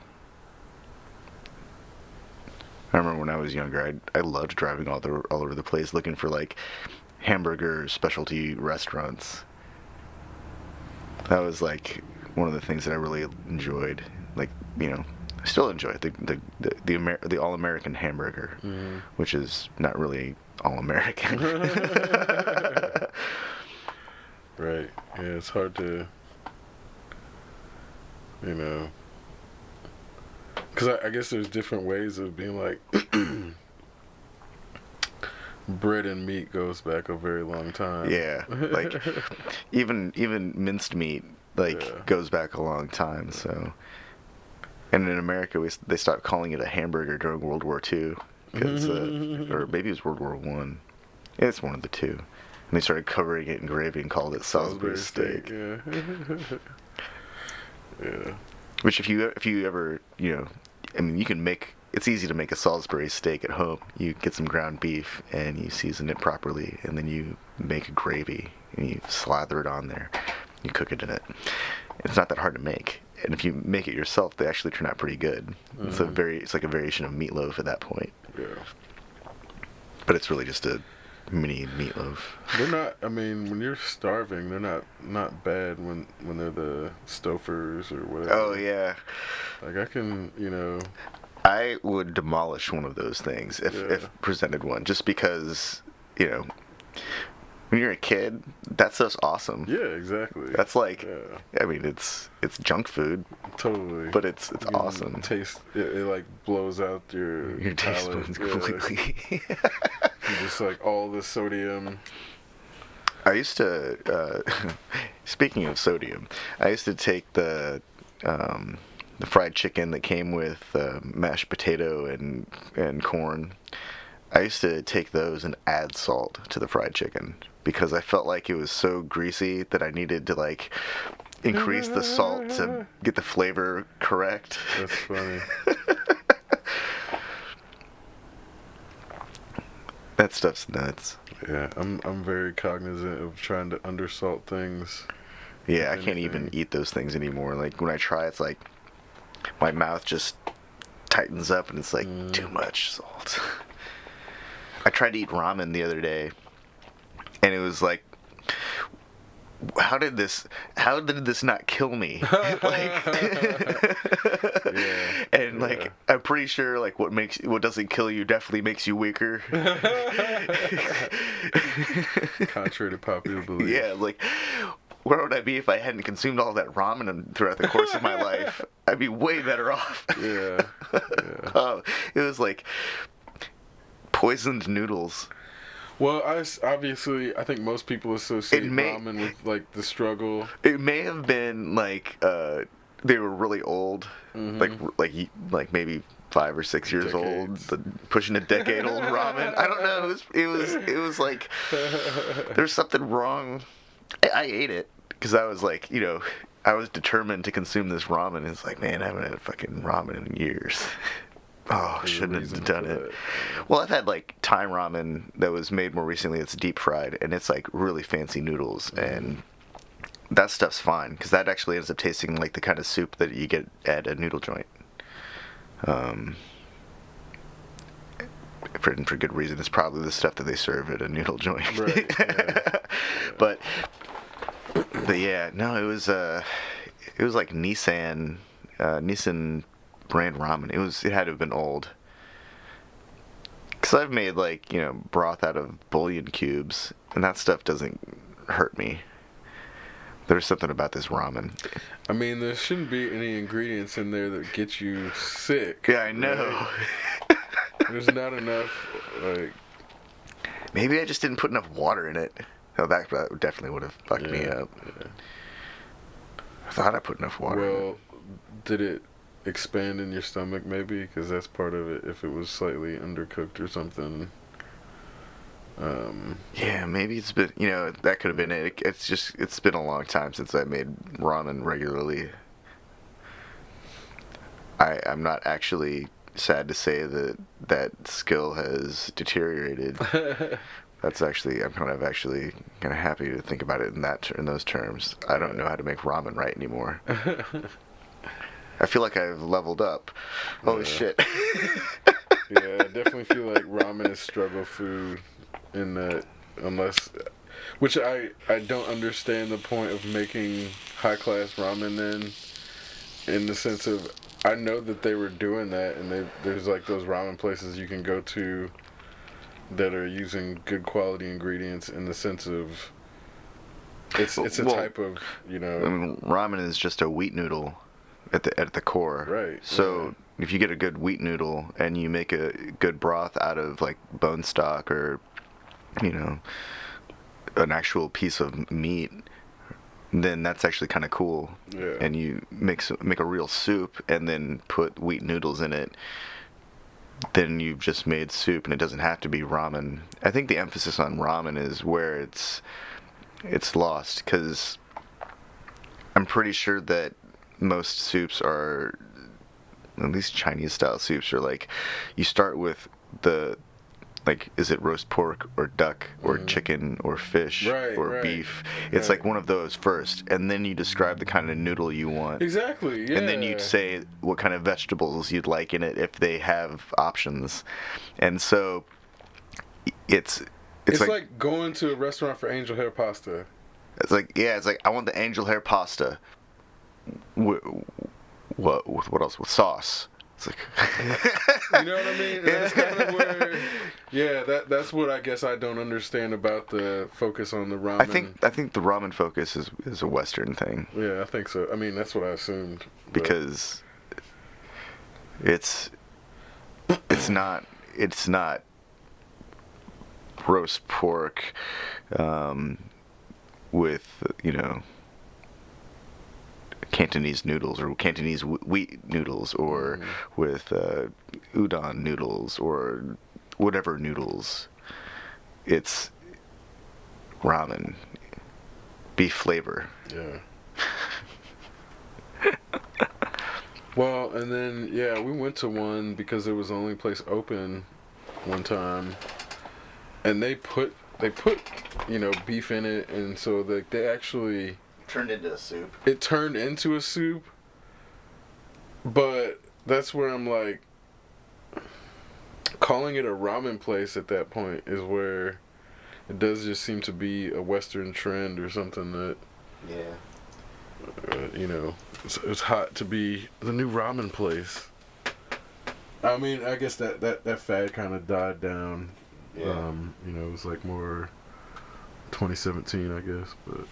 I remember when I was younger, I loved driving all over the place looking for like hamburger specialty restaurants. That was like one of the things that I really enjoyed. Like, I still enjoy it. The all-American hamburger, which is not really all-American. Right. Yeah, it's hard to, because I guess there's different ways of being like, bread and meat goes back a very long time. Yeah, like even minced meat goes back a long time. So, and in America, they stopped calling it a hamburger during World War II, or maybe it was World War One. Yeah, it's one of the two. And they started covering it in gravy and called it Salisbury steak. Yeah. Yeah. Which, if you ever, you can make. It's easy to make a Salisbury steak at home. You get some ground beef and you season it properly, and then you make a gravy and you slather it on there. You cook it in it. It's not that hard to make, and if you make it yourself, they actually turn out pretty good. It's like a variation of meatloaf at that point. Yeah. But it's really just a mini meatloaf. They're not. I mean, when you're starving, they're not bad when they're the Stofers or whatever. Oh yeah. Like I can, I would demolish one of those things if presented one, just because, when you're a kid, that stuff's awesome. Yeah, exactly. That's like, I mean, it's junk food. Totally. But it's awesome. Taste it like blows out your taste palate. buds completely. You just like all the sodium. I used to, speaking of sodium, I used to take the fried chicken that came with mashed potato and corn. I used to take those and add salt to the fried chicken because I felt like it was so greasy that I needed to like increase the salt to get the flavor correct. That's funny. That stuff's nuts. Yeah, I'm very cognizant of trying to undersalt things. Yeah, I can't even eat those things anymore. Like when I try, it's like my mouth just tightens up and it's like too much salt. I tried to eat ramen the other day, and it was like, how did this not kill me? And like, I'm pretty sure like what doesn't kill you definitely makes you weaker. Contrary to popular belief. Yeah, like, where would I be if I hadn't consumed all that ramen throughout the course of my life? I'd be way better off. Yeah. It was like poisoned noodles. Well, I think most people associate ramen with like the struggle. It may have been like they were really old, like maybe 5 or 6 years old, pushing a decade-old ramen. I don't know. It was like there's something wrong. I ate it because I was like, I was determined to consume this ramen. It's like, man, I haven't had a fucking ramen in years. Oh, shouldn't have done it. Well, I've had like Thai ramen that was made more recently. It's deep fried, and it's like really fancy noodles, and that stuff's fine because that actually ends up tasting like the kind of soup that you get at a noodle joint. For good reason. It's probably the stuff that they serve at a noodle joint. Right. Yeah. But yeah, no, it was like Nissan brand ramen. It had to have been old. Because I've made like, broth out of bouillon cubes, and that stuff doesn't hurt me. There's something about this ramen. I mean, there shouldn't be any ingredients in there that get you sick. Yeah, I know. There's not enough, like... Maybe I just didn't put enough water in it. Oh, that definitely would have fucked me up. Yeah. I thought I put enough water in it. Well, did it expand in your stomach, maybe? Because that's part of it, if it was slightly undercooked or something. Yeah, maybe it's been, that could have been it. It's been a long time since I made ramen regularly. I'm not actually sad to say that skill has deteriorated. That's actually, I'm kind of happy to think about it in those terms. I don't know how to make ramen right anymore. I feel like I've leveled up. Holy shit. Yeah, I definitely feel like ramen is struggle food in that, which I don't understand the point of making high class ramen in the sense of, I know that they were doing that, and there's like those ramen places you can go to that are using good quality ingredients in the sense of it's a type of, I mean, ramen is just a wheat noodle at the core. Right. So if you get a good wheat noodle and you make a good broth out of like bone stock or an actual piece of meat, then that's actually kind of cool. Yeah. And you make a real soup and then put wheat noodles in it. Then you've just made soup, and it doesn't have to be ramen. I think the emphasis on ramen is where it's lost, because I'm pretty sure that most soups are, at least Chinese style soups, are like, you start with is it roast pork or duck or chicken or fish or beef? It's like one of those first, and then you describe the kind of noodle you want. Exactly, yeah. And then you'd say what kind of vegetables you'd like in it if they have options. And so it's like going to a restaurant for angel hair pasta. It's like I want the angel hair pasta. With what else? With sauce. It's like you know what I mean? And that's kind of where, that's what I guess I don't understand about the focus on the ramen. I think the ramen focus is a Western thing. Yeah, I think so. I mean, that's what I assumed. Because it's not roast pork with Cantonese noodles or Cantonese wheat noodles or with udon noodles or whatever noodles. It's ramen, beef flavor. Yeah. Well, and then we went to one because it was the only place open one time, and they put beef in it, and so they actually turned into a soup. It turned into a soup, but that's where I'm like, calling it a ramen place at that point is where it does just seem to be a Western trend or something that, it's hot to be the new ramen place. I mean, I guess that fad kind of died down. Yeah. It was like more 2017, I guess, but.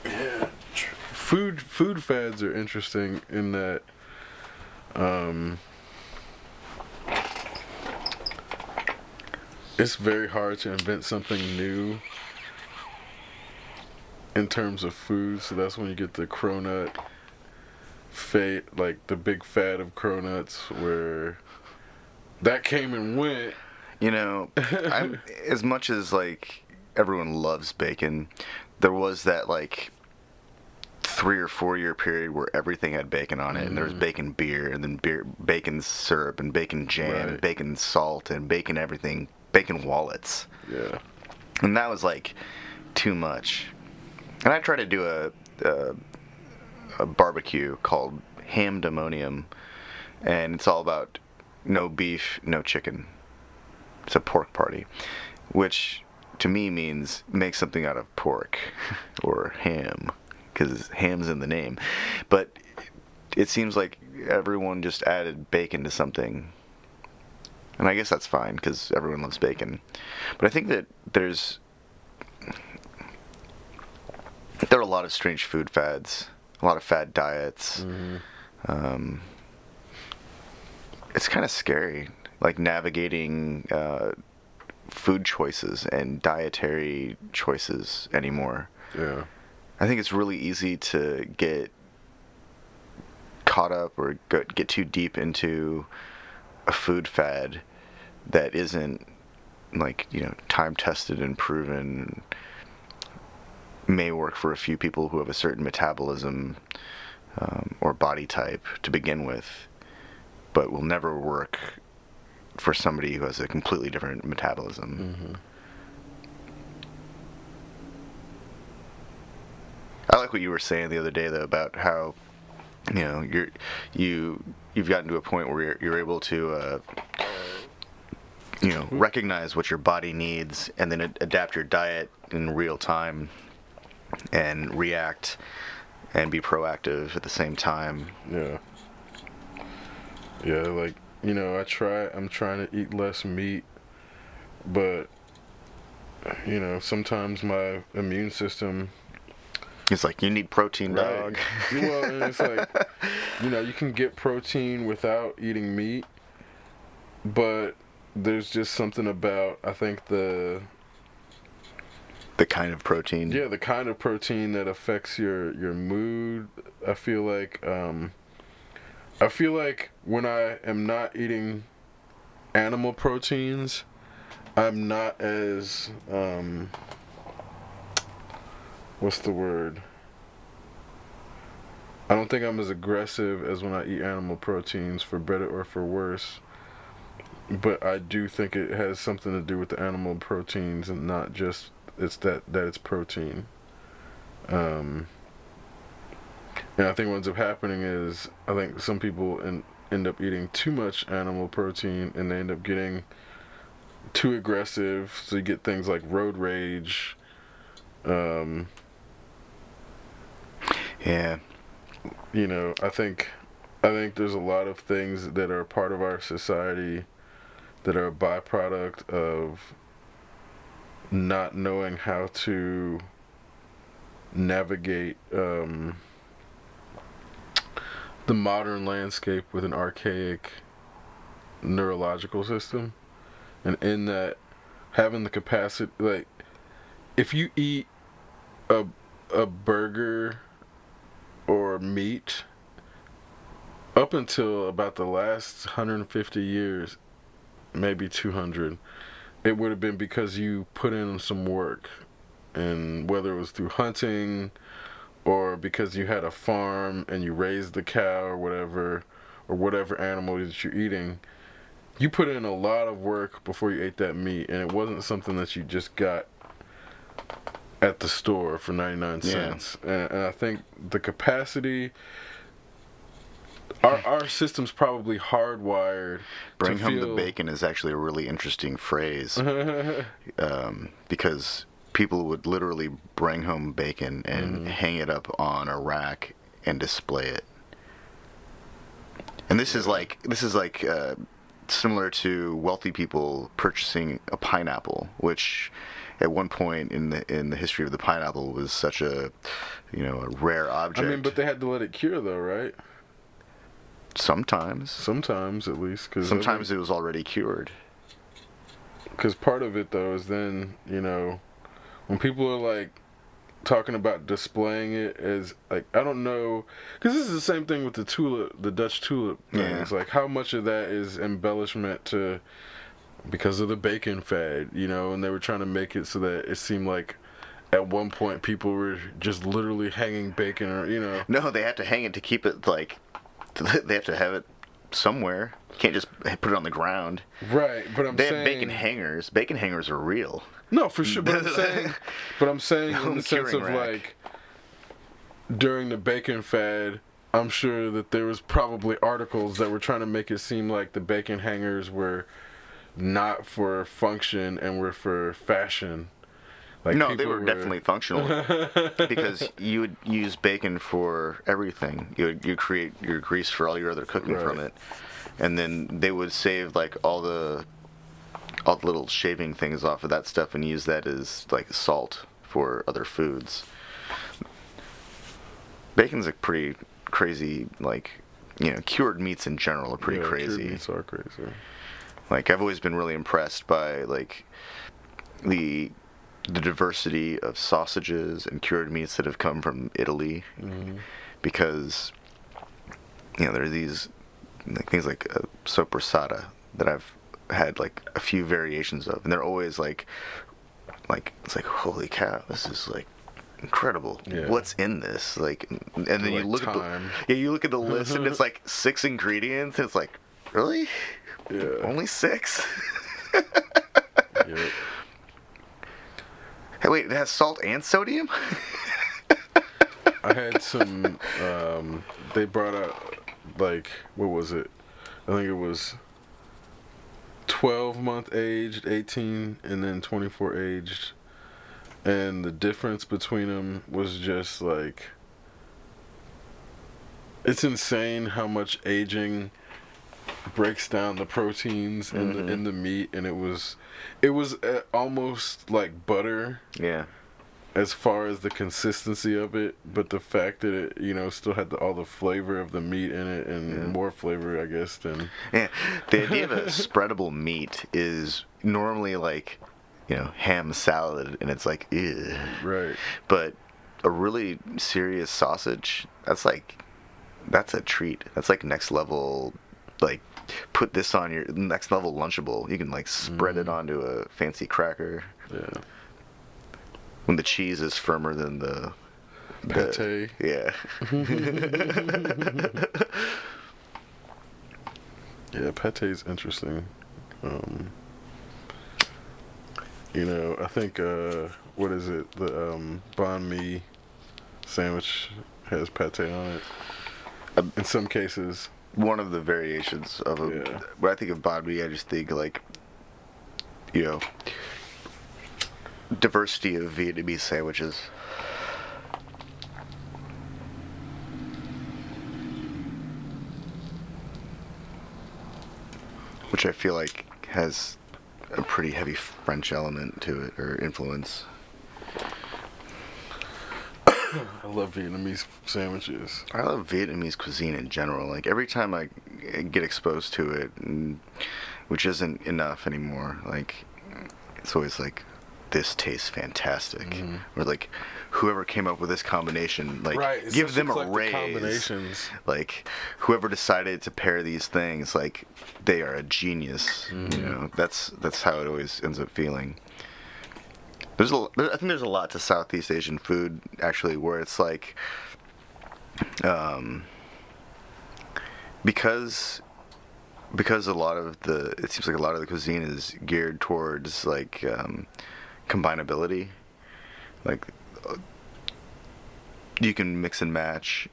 Yeah, food fads are interesting in that it's very hard to invent something new in terms of food. So that's when you get the cronut fad, like the big fad of cronuts, where that came and went. I'm, as much as like everyone loves bacon, there was that like 3 or 4 year period where everything had bacon on it, and there was bacon beer, and then bacon syrup, and bacon jam, and bacon salt, and bacon everything, bacon wallets. Yeah. And that was like too much. And I tried to do a barbecue called Hamdemonium, and it's all about no beef, no chicken. It's a pork party, which to me means make something out of pork or ham, because ham's in the name. But it seems like everyone just added bacon to something, and I guess that's fine because everyone loves bacon. But I think that there are a lot of strange food fads, a lot of fad diets. it's kind of scary, like navigating food choices and dietary choices anymore. Yeah. I think it's really easy to get caught up or get too deep into a food fad that isn't, like, time tested and proven. May work for a few people who have a certain metabolism or body type to begin with, but will never work for somebody who has a completely different metabolism. Mm-hmm. I like what you were saying the other day, though, about how you've gotten to a point where you're able to recognize what your body needs and then adapt your diet in real time and react and be proactive at the same time. Yeah. Yeah, like, I'm trying to eat less meat, but, sometimes my immune system... It's like, you need protein, right. dog. Well, and it's like, you can get protein without eating meat, but there's just something about, I think, the kind of protein. Yeah, the kind of protein that affects your mood. I feel like when I am not eating animal proteins, I'm not as what's the word? I don't think I'm as aggressive as when I eat animal proteins, for better or for worse. But I do think it has something to do with the animal proteins and not just that it's protein. And I think what ends up happening is, I think some people end up eating too much animal protein and they end up getting too aggressive, so you get things like road rage. Yeah. I think there's a lot of things that are part of our society that are a byproduct of not knowing how to navigate the modern landscape with an archaic neurological system. And in that, having the capacity, like, if you eat a burger or meat, up until about the last 150 years, maybe 200, it would have been because you put in some work. And whether it was through hunting or because you had a farm and you raised the cow or whatever animal that you're eating, you put in a lot of work before you ate that meat, and it wasn't something that you just got at the store for 99 cents. And I think the capacity, our system's probably hardwired. Bring home the bacon is actually a really interesting phrase, because people would literally bring home bacon and hang it up on a rack and display it. And this is like similar to wealthy people purchasing a pineapple, which at one point in the history of the pineapple was such a rare object. I mean, but they had to let it cure, though, right? Sometimes, at least. Cause sometimes it was already cured. Because part of it, though, is then, when people are, like, talking about displaying it as, like, I don't know, because this is the same thing with the Dutch tulip things. Like, how much of that is embellishment because of the bacon fad, and they were trying to make it so that it seemed like at one point people were just literally hanging bacon, or, No, they have to hang it to keep it, like, they have to have it somewhere. You can't just put it on the ground. Right, but they have bacon hangers. Bacon hangers are real. No, for sure. But I'm saying in the sense of rack. Like, during the bacon fad, I'm sure that there was probably articles that were trying to make it seem like the bacon hangers were not for function and were for fashion. Like, no, they were definitely functional, because you would use bacon for everything. You create your grease for all your other cooking from it, and then they would save, like, all the little shaving things off of that stuff and use that as, like, salt for other foods. Bacon's a pretty crazy, like, cured meats in general are pretty yeah, crazy. Cured meats are crazy. Like, I've always been really impressed by, like, the diversity of sausages and cured meats that have come from Italy, because there are these things like soppressata that I've had like a few variations of, and they're always like it's like, holy cow, this is like incredible. Yeah. What's in this? Like, and then you look at the list, and it's like 6 ingredients, and it's like, really? Yeah. Only 6? Yep. Hey, wait, it has salt and sodium? I had some, they brought out, like, what was it? I think it was 12-month aged, 18, and then 24 aged. And the difference between them was just, like, it's insane how much aging breaks down the proteins in the meat, and it was almost like butter. Yeah. As far as the consistency of it, but the fact that it, still had all the flavor of the meat in it, and more flavor, I guess, than... Yeah, the idea of a spreadable meat is normally like, ham salad, and it's like, ew. Right. But a really serious sausage, that's a treat. That's like next level, like, put this on your next level Lunchable. You can, like, spread it onto a fancy cracker. Yeah. When the cheese is firmer than the pate. Yeah. Yeah, pate's interesting. I think what is it? The banh mi sandwich has pate on it. In some cases. One of the variations of it. Yeah. When I think of banh mi, I just think like, diversity of Vietnamese sandwiches. Which I feel like has a pretty heavy French element to it, or influence. I love Vietnamese sandwiches. I love Vietnamese cuisine in general. Like, every time I get exposed to it, which isn't enough anymore, like, it's always like, this tastes fantastic. Or like, whoever came up with this combination, like, right, give them a raise. Combinations. Like, whoever decided to pair these things, like, they are a genius. That's how it always ends up feeling. I think there's a lot to Southeast Asian food, actually, where it's like, because it seems like a lot of the cuisine is geared towards, like, combinability. Like, you can mix and match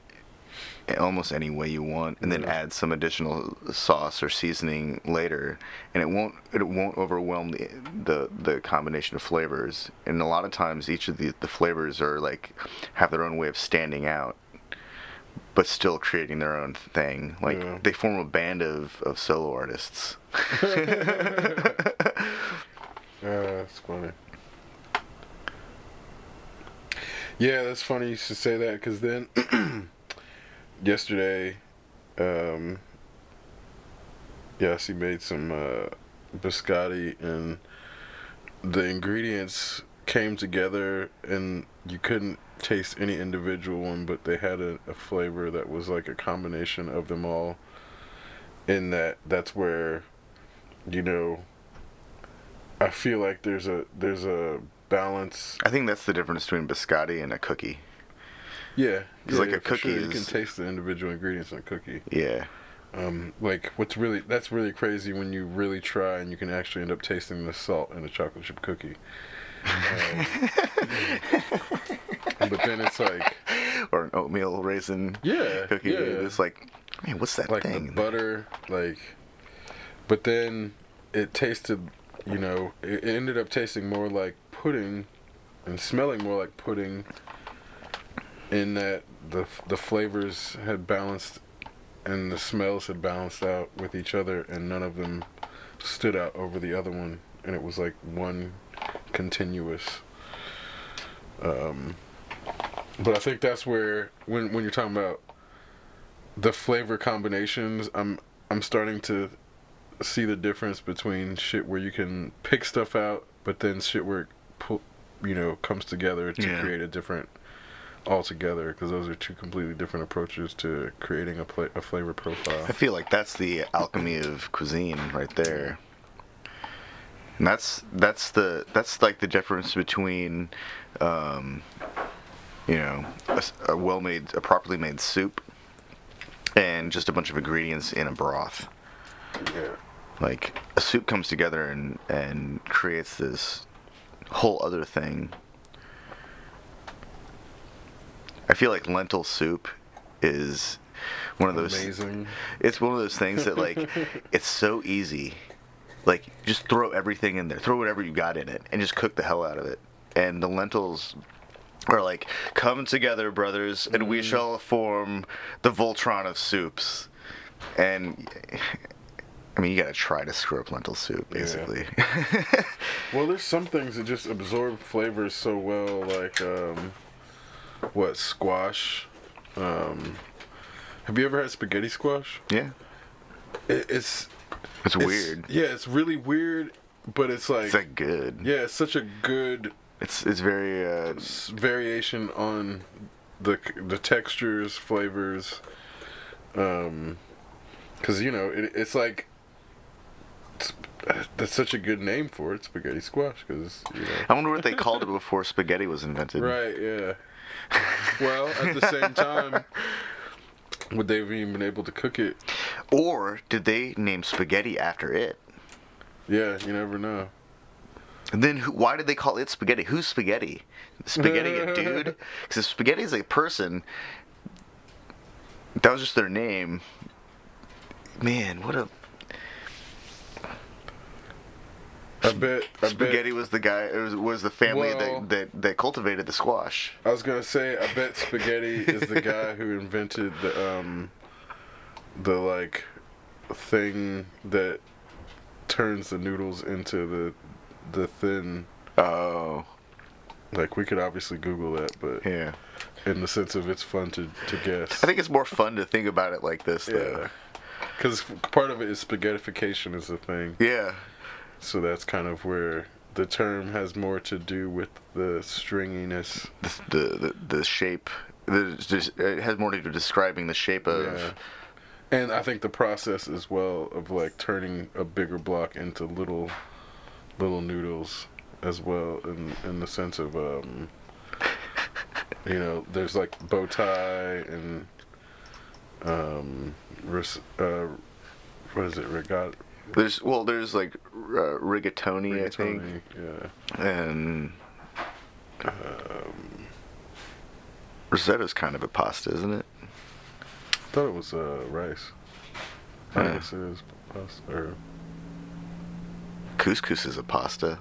almost any way you want, and then add some additional sauce or seasoning later, and it won't overwhelm the combination of flavors. And a lot of times, each of the flavors are like have their own way of standing out, but still creating their own thing. Like, they form a band of solo artists. That's funny. Yeah, that's funny you should say that, because then yesterday, Yassi made some biscotti, and the ingredients came together, and you couldn't taste any individual one, but they had a flavor that was like a combination of them all. And that's where, I feel like there's a balance. I think that's the difference between biscotti and a cookie. Yeah, because like a cookie you can taste the individual ingredients in a cookie. Yeah. Like, that's really crazy when you really try, and you can actually end up tasting the salt in a chocolate chip cookie. But then it's like, or an oatmeal raisin cookie. Yeah. It's like, man, what's that like thing? The butter, like, but then it tasted, it ended up tasting more like pudding and smelling more like pudding, in that the flavors had balanced and the smells had balanced out with each other, and none of them stood out over the other one, and it was like one continuous. But I think that's where, when you're talking about the flavor combinations, I'm starting to see the difference between shit where you can pick stuff out, but then shit where it comes together to create a different altogether, because those are two completely different approaches to creating a flavor profile. I feel like that's the alchemy of cuisine right there. And that's like the difference between, a properly made soup and just a bunch of ingredients in a broth. Yeah. Like a soup comes together and creates this whole other thing. I feel like lentil soup is one of those. Amazing. It's one of those things that like it's so easy. Like just throw everything in there, throw whatever you got in it, and just cook the hell out of it. And the lentils are like, come together, brothers, and we shall form the Voltron of soups. And I mean, you gotta try to screw up lentil soup, basically. Yeah. Well, there's some things that just absorb flavors so well, like squash. Have you ever had spaghetti squash? Yeah. It's weird. Yeah, it's really weird, but it's like good. Yeah, it's such a good. It's very variation on the textures, flavors. Because it's like that's such a good name for it, spaghetti squash. Because I wonder what they called it before spaghetti was invented. Right. Yeah. Well, at the same time, would they have even been able to cook it? Or did they name spaghetti after it? Yeah, you never know. And then why did they call it spaghetti? Who's spaghetti? Spaghetti a dude? Because if spaghetti is a person, that was just their name. Man, what a... I bet Spaghetti was the guy. It was the family that cultivated the squash. I was gonna say, I bet Spaghetti is the guy who invented the like thing that turns the noodles into the thin. Oh. Like, we could obviously Google that, but yeah, in the sense of it's fun to guess. I think it's more fun to think about it like this, though. Yeah. Because part of it is spaghettification is a thing. Yeah. So that's kind of where the term has more to do with the stringiness. The shape. It has more to do with describing the shape of... Yeah. And I think the process as well of like turning a bigger block into little noodles as well, in the sense of there's like bow tie and what is it, regatta? There's like rigatoni, I think. Yeah. And risotto's kind of a pasta, isn't it? I thought it was rice. I guess it is pasta. Or... Couscous is a pasta.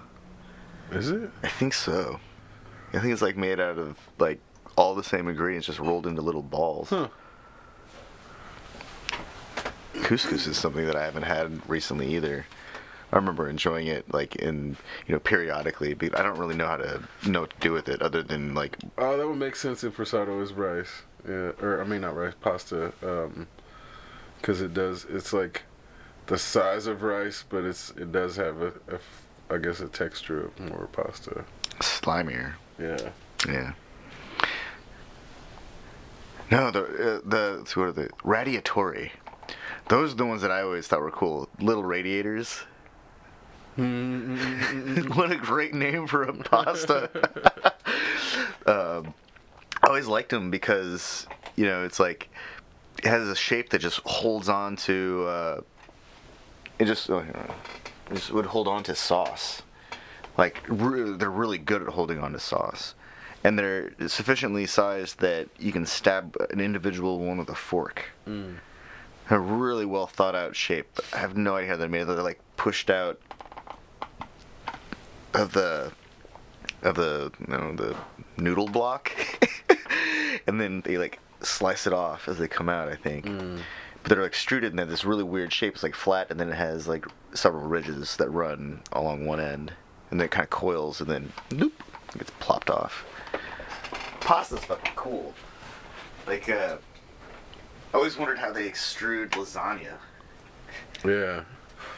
Is it? I think so. I think it's like made out of like all the same ingredients, just rolled into little balls. Huh. Couscous is something that I haven't had recently either. I remember enjoying it like periodically, but I don't really know what to do with it other than like. Oh, that would make sense if risotto is rice. Yeah, or I mean not rice, pasta. Because it's like the size of rice, but it does have I guess a texture of more pasta. Slimier. Yeah. Yeah. No, what are the radiatori? Those are the ones that I always thought were cool. Little radiators. What a great name for a pasta. I always liked them because, it's like, it has a shape that just holds on to, it just would hold on to sauce. Like, they're really good at holding on to sauce. And they're sufficiently sized that you can stab an individual one with a fork. A really well thought out shape. I have no idea how they're made. They're like pushed out of the noodle block, and then they like slice it off as they come out, I think. But they're extruded and they have this really weird shape. It's like flat, and then it has like several ridges that run along one end, and then it kind of coils, and then noop, it gets plopped off. Pasta's fucking cool. Like I always wondered how they extrude lasagna. Yeah.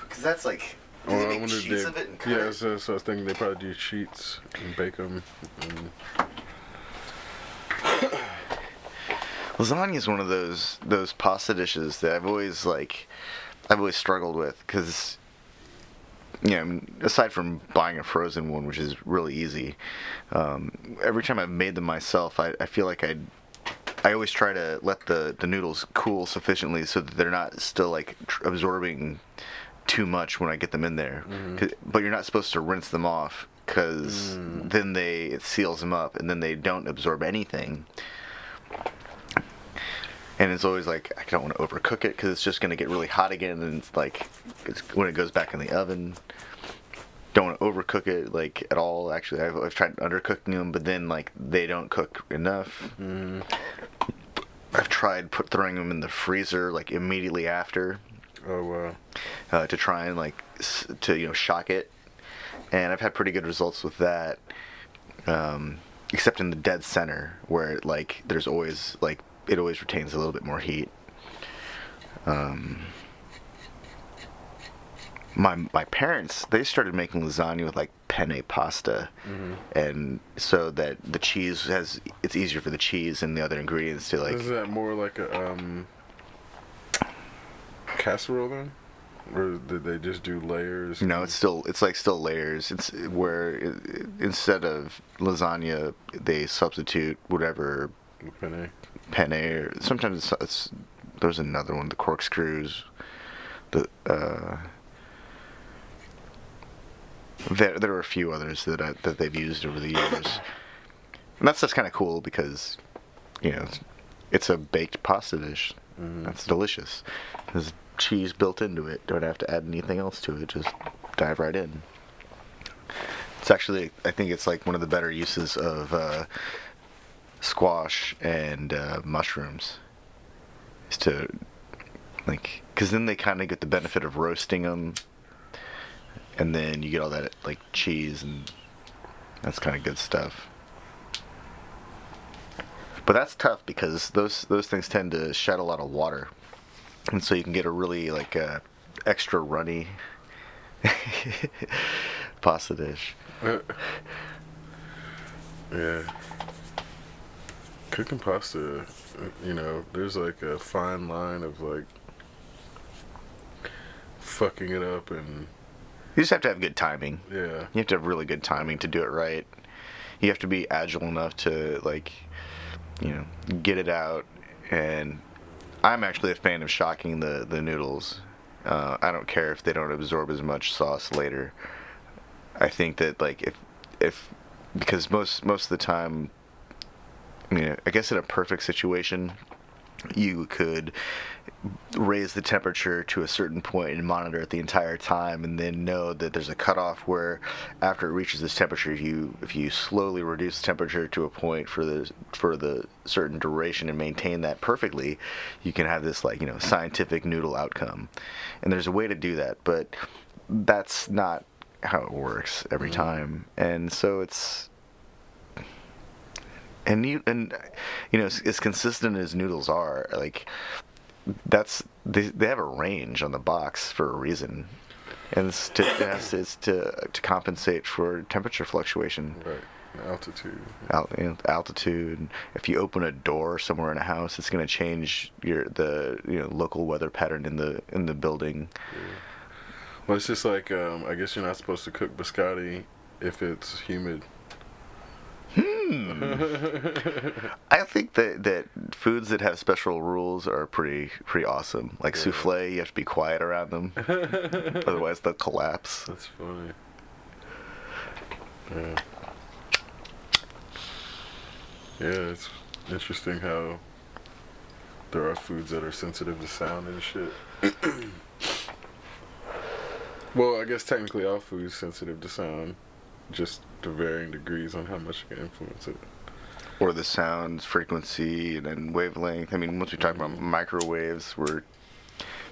Because that's like, do they make sheets of it and cut it? So I was thinking they probably do sheets and bake them. And Lasagna is one of those pasta dishes that I've always struggled with because, I mean, aside from buying a frozen one, which is really easy, every time I've made them myself, I feel like I always try to let the noodles cool sufficiently so that they're not still like absorbing too much when I get them in there. But you're not supposed to rinse them off because then it seals them up and then they don't absorb anything. And it's always like, I don't want to overcook it because it's just going to get really hot again. And it's like, when it goes back in the oven, don't want to overcook it like at all. Actually, I've tried undercooking them, but then like they don't cook enough. I've tried throwing them in the freezer like immediately after. Oh wow. To try and like shock it, and I've had pretty good results with that. Except in the dead center where like there's always like it always retains a little bit more heat. My parents, they started making lasagna with like penne pasta, and so that the cheese it's easier for the cheese and the other ingredients to like. Is that more like a casserole then, or did they just do layers? No, it's still layers. It's where instead of lasagna, they substitute whatever penne, or sometimes there's another one, the corkscrews, there are a few others that they've used over the years, and that's kind of cool because it's a baked pasta dish. That's delicious. There's cheese built into it. Don't have to add anything else to it. Just dive right in. It's actually, I think it's like one of the better uses of squash and mushrooms. Is to like, because then they kind of get the benefit of roasting them, and then you get all that like cheese, and that's kind of good stuff. But that's tough because those things tend to shed a lot of water, and so you can get a really like extra runny pasta dish. Yeah. Cooking pasta, there's like a fine line of like fucking it up, and you just have to have good timing. Yeah. You have to have really good timing to do it right. You have to be agile enough to like, get it out. And I'm actually a fan of shocking the noodles. I don't care if they don't absorb as much sauce later. I think that like if because most of the time, I guess in a perfect situation, you could raise the temperature to a certain point and monitor it the entire time, and then know that there's a cutoff where after it reaches this temperature, if you slowly reduce the temperature to a point for the certain duration and maintain that perfectly, you can have this like scientific noodle outcome. And there's a way to do that, but that's not how it works every time. And so it's as consistent as noodles are, like they have a range on the box for a reason, and it's to compensate for temperature fluctuation. Right, altitude. Altitude. If you open a door somewhere in a house, it's going to change the local weather pattern in the building. Yeah. Well, it's just like I guess you're not supposed to cook biscotti if it's humid. I think that foods that have special rules are pretty awesome. Like souffle, you have to be quiet around them, otherwise they'll collapse. That's funny. Yeah. Yeah, it's interesting how there are foods that are sensitive to sound and shit. Well, I guess technically all food is sensitive to sound, just to varying degrees on how much you can influence it. Or the sound frequency and then wavelength. I mean, once we talk about microwaves, we're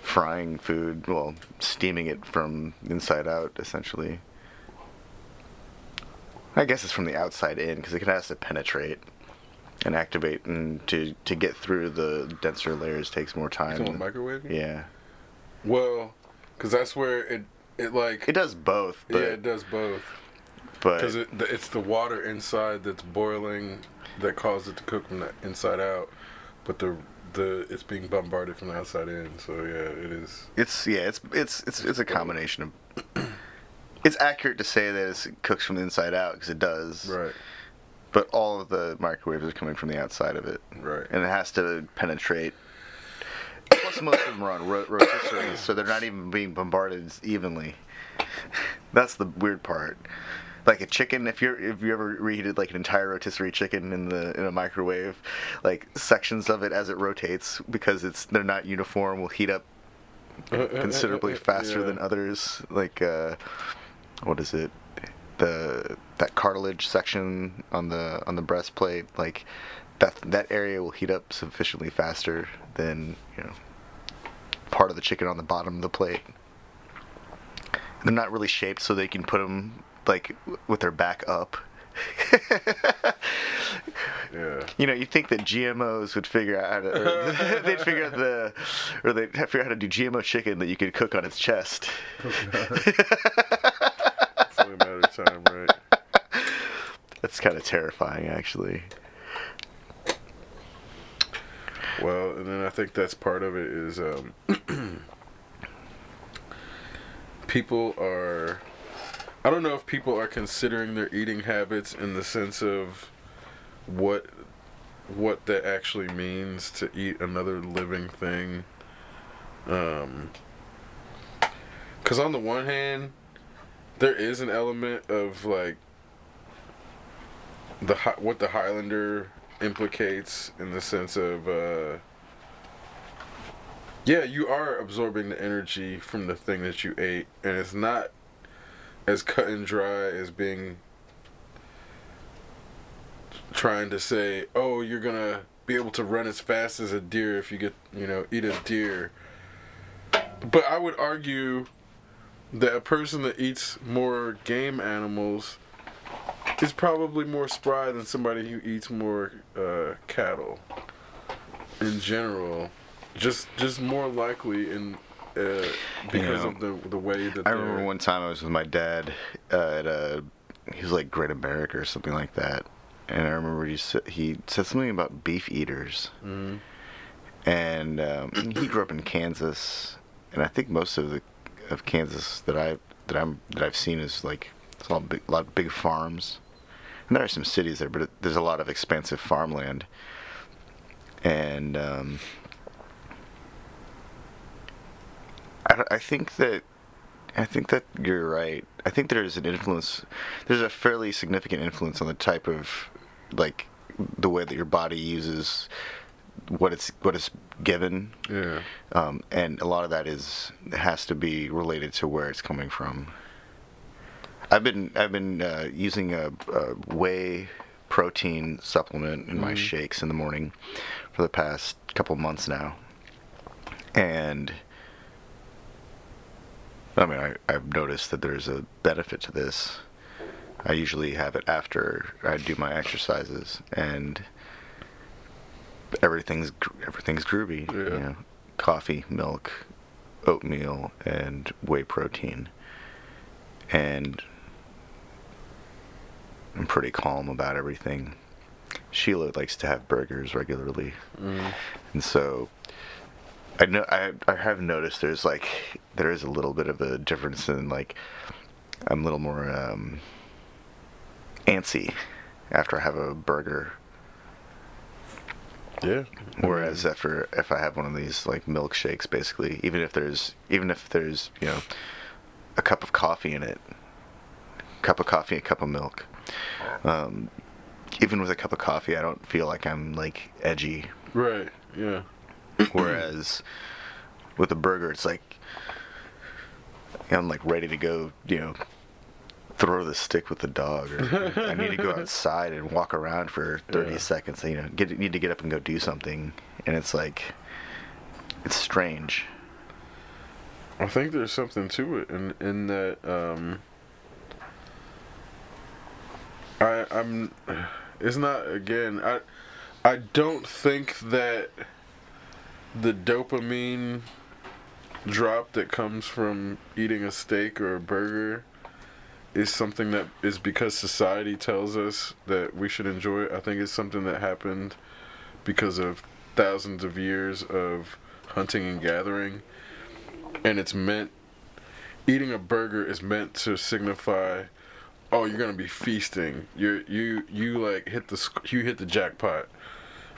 frying food, well, steaming it from inside out, essentially. I guess it's from the outside in, because it has to penetrate. and activate, and to get through the denser layers takes more time. You talking microwaving? Yeah. Well, because that's where it like it does both. But, yeah, it does both. But because it's the water inside that's boiling that causes it to cook from the inside out, but the it's being bombarded from the outside in. So yeah, it is. It's a combination of. It's accurate to say that it cooks from the inside out because it does. Right. But all of the microwaves are coming from the outside of it. Right. And it has to penetrate. Plus, most of them are on rotisseries, so they're not even being bombarded evenly. That's the weird part. Like a chicken, if you ever reheated like an entire rotisserie chicken in a microwave, like sections of it as it rotates, because they're not uniform, will heat up considerably faster than others. Like what is it? That cartilage section on the breastplate, like that area will heat up sufficiently faster than part of the chicken on the bottom of the plate. They're not really shaped so they can put them like with their back up. Yeah. You think that GMOs would figure out how to, they'd figure out they'd figure out how to do GMO chicken that you could cook on its chest. It's only a matter of time, right? That's kind of terrifying, actually. Well, and then I think that's part of it is people are. I don't know if people are considering their eating habits in the sense of what that actually means to eat another living thing. Because on the one hand, there is an element of like what the Highlander implicates in the sense of you are absorbing the energy from the thing that you ate, and it's not as cut and dry as trying to say, oh, you're gonna be able to run as fast as a deer if you eat a deer. But I would argue that a person that eats more game animals is probably more spry than somebody who eats more cattle. In general, just more likely in because of the way that I remember one time I was with my dad he was like Great America or something like that, and I remember he said something about beef eaters. Mm-hmm. And he grew up in Kansas, and I think most of Kansas that I've seen is like it's all a lot of big farms, and there are some cities there, but there's a lot of expansive farmland. And I think that you're right. I think there's an influence. There's a fairly significant influence on the type of, like, the way that your body uses what it's given. Yeah. And a lot of that has to be related to where it's coming from. I've been using a whey protein supplement in my shakes in the morning for the past couple months now, and I mean, I've noticed that there's a benefit to this. I usually have it after I do my exercises, and everything's groovy. Yeah. Coffee, milk, oatmeal, and whey protein, and I'm pretty calm about everything. Sheila likes to have burgers regularly, and so I have noticed there is a little bit of a difference in, like, I'm a little more antsy after I have a burger. Yeah. Whereas if I have one of these like milkshakes, basically, even if there's a cup of coffee in it, a cup of milk. Even with a cup of coffee, I don't feel like I'm like edgy. Right. Yeah. Whereas with a burger, it's like I'm like ready to go, throw the stick with the dog, or I need to go outside and walk around for 30 seconds. Need to get up and go do something, and it's like it's strange. I think there's something to it in that I'm it's not, again, I don't think that the dopamine drop that comes from eating a steak or a burger is something that is because society tells us that we should enjoy it. I think it's something that happened because of thousands of years of hunting and gathering, and it's meant eating a burger is meant to signify, oh, you're gonna be feasting. You like you hit the jackpot.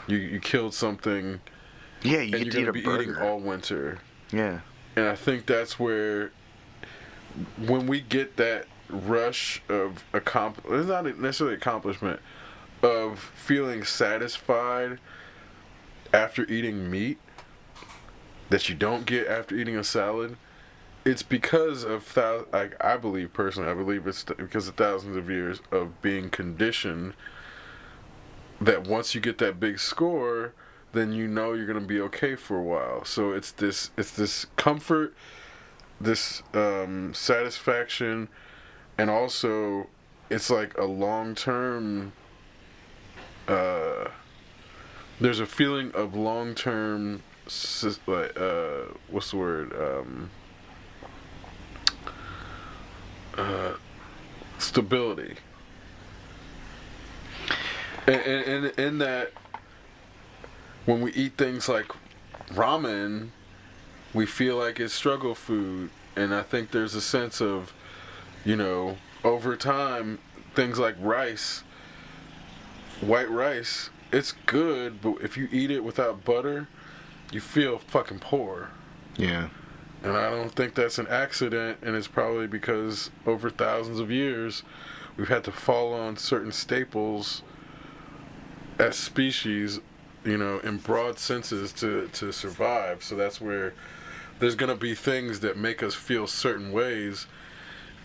You killed something. Yeah, and you you're get to gonna eat a be burger. eating all winter. Yeah. And I think that's where, when we get that rush of it's not necessarily accomplishment, of feeling satisfied after eating meat that you don't get after eating a salad, it's because of I believe personally, I believe it's because of thousands of years of being conditioned that once you get that big score, then you know you're gonna be okay for a while. So it's this comfort, this satisfaction, and also it's like a long term. There's a feeling of long term, like what's the word? Stability. And in that, when we eat things like ramen, we feel like it's struggle food, and I think there's a sense of, over time, things like rice, white rice, it's good, but if you eat it without butter, you feel fucking poor. Yeah. And I don't think that's an accident, and it's probably because over thousands of years, we've had to fall on certain staples as species, in broad senses to survive. So that's where there's going to be things that make us feel certain ways,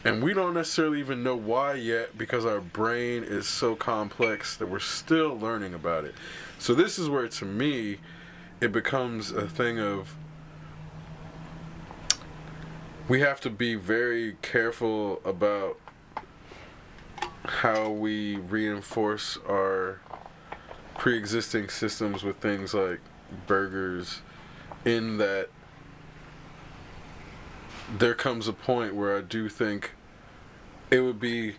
and we don't necessarily even know why yet, because our brain is so complex that we're still learning about it. So this is where, to me, it becomes a thing of, we have to be very careful about how we reinforce our pre-existing systems with things like burgers, in that there comes a point where I do think it would be,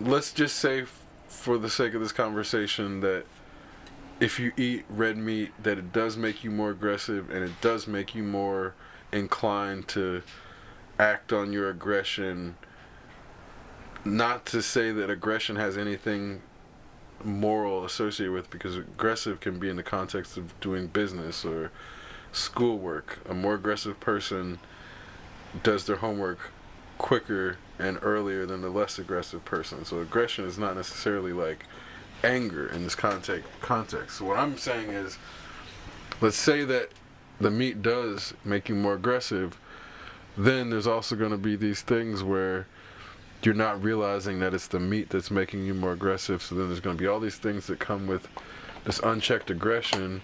let's just say for the sake of this conversation, that if you eat red meat, that it does make you more aggressive, and it does make you more inclined to act on your aggression. Not to say that aggression has anything moral associated with, because aggressive can be in the context of doing business or schoolwork. A more aggressive person does their homework quicker and earlier than the less aggressive person. So aggression is not necessarily like anger in this context. So what I'm saying is, let's say that the meat does make you more aggressive, then there's also going to be these things where you're not realizing that it's the meat that's making you more aggressive. So then there's going to be all these things that come with this unchecked aggression,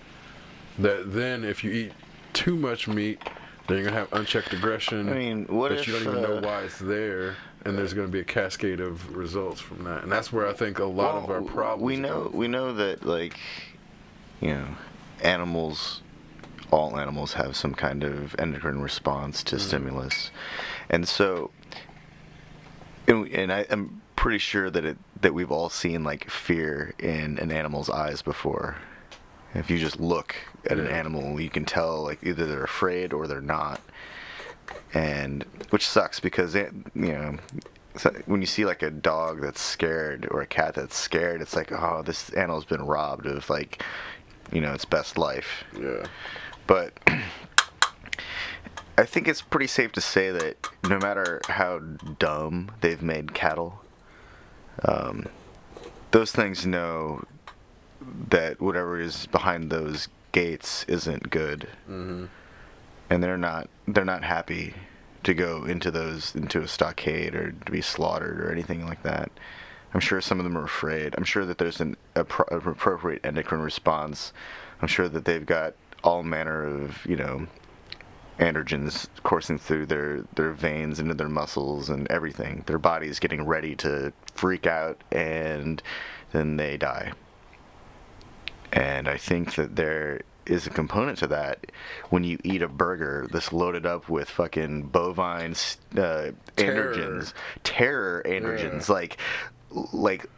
that then if you eat too much meat, then you're going to have unchecked aggression. I mean, what that if you don't even know why it's there, and there's going to be a cascade of results from that. And that's where I think a lot of our problems we know that, like, animals, all animals have some kind of endocrine response to stimulus. And so, and I'm pretty sure that we've all seen, like, fear in an animal's eyes before. If you just look at an animal, you can tell, like, either they're afraid or they're not. And which sucks, because when you see, like, a dog that's scared or a cat that's scared, it's like, oh, this animal's been robbed of, like, its best life. Yeah. But I think it's pretty safe to say that no matter how dumb they've made cattle, those things know that whatever is behind those gates isn't good. Mm-hmm. And they're not happy to go into a stockade or to be slaughtered or anything like that. I'm sure some of them are afraid. I'm sure that there's an appropriate endocrine response. I'm sure that they've got all manner of, androgens coursing through their veins into their muscles and everything. Their body's getting ready to freak out, and then they die. And I think that there is a component to that when you eat a burger that's loaded up with fucking bovine androgens, terror androgens, like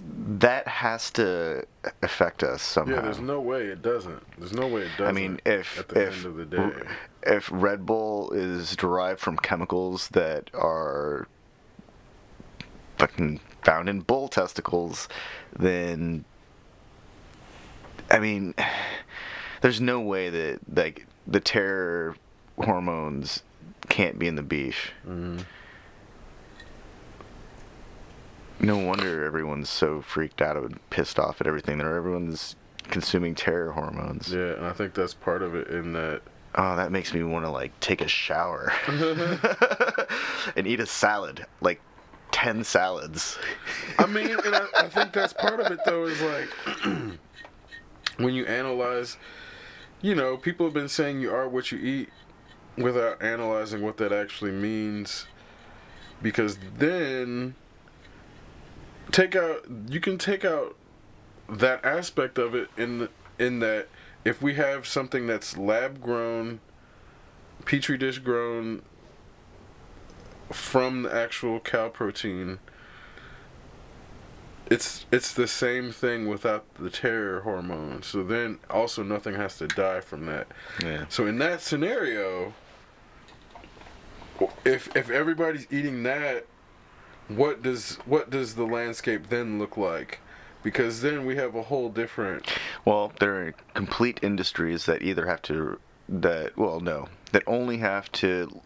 that has to affect us somehow. Yeah, there's no way it doesn't. There's no way it doesn't. I mean, if at the end of the day, if Red Bull is derived from chemicals that are fucking found in bull testicles, then I mean, there's no way that like the terror hormones can't be in the beef. Mm-hmm. No wonder everyone's so freaked out and pissed off at everything. Everyone's consuming terror hormones. Yeah, and I think that's part of it in that. Oh, that makes me want to like take a shower and eat a salad, like 10 salads. I mean, and I think that's part of it though, is like when you analyze, people have been saying you are what you eat without analyzing what that actually means, because then you can take out that aspect of it in that if we have something that's lab grown, petri dish grown from the actual cow protein, it's the same thing without the terror hormone. So then also nothing has to die from that. Yeah. So in that scenario, if everybody's eating that, what does the landscape then look like? Because then we have a whole different. Well, there are complete industries that either have to that only have to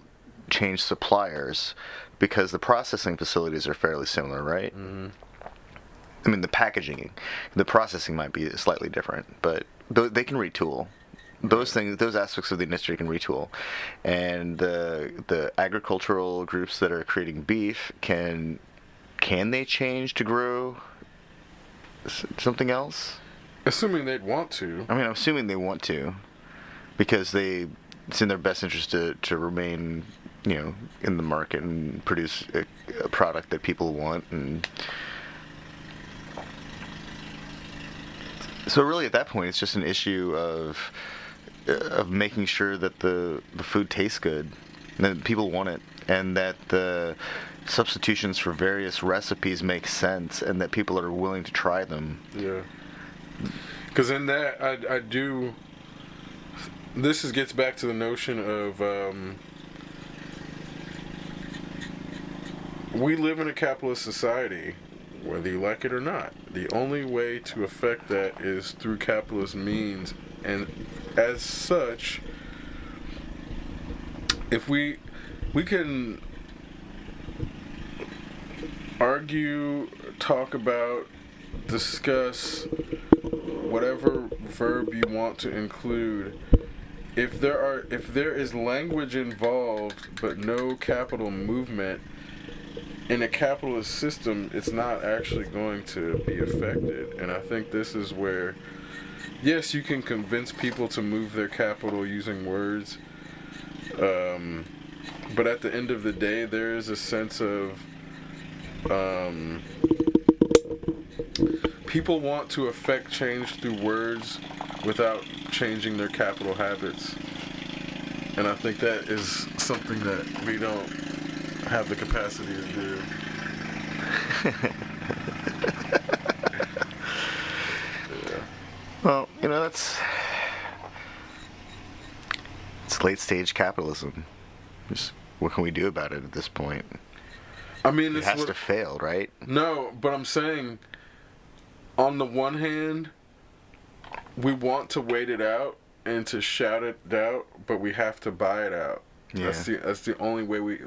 change suppliers because the processing facilities are fairly similar, right? Mm-hmm. I mean, the processing might be slightly different, but they can retool. Those aspects of the industry can retool, and the agricultural groups that are creating beef can they change to grow something else? Assuming they'd want to. I mean, I'm assuming they want to, because it's in their best interest to remain, in the market and produce a product that people want. And so really at that point, it's just an issue of making sure that the food tastes good, and that people want it, and that the substitutions for various recipes make sense, and that people are willing to try them. Yeah. Because in that, I do. This gets back to the notion of we live in a capitalist society, whether you like it or not. The only way to affect that is through capitalist means, and as such, if we can argue, talk about, discuss whatever verb you want to include, if there is language involved but no capital movement in a capitalist system, it's not actually going to be affected. And I think this is where, yes, you can convince people to move their capital using words, but at the end of the day, there is a sense of people want to affect change through words without changing their capital habits. And I think that is something that we don't have the capacity to do. Yeah. Well, it's late stage capitalism. Just what can we do about it at this point? I mean, it has to fail, right? No, but I'm saying, on the one hand, we want to wait it out and to shout it out, but we have to buy it out. Yeah. That's the only way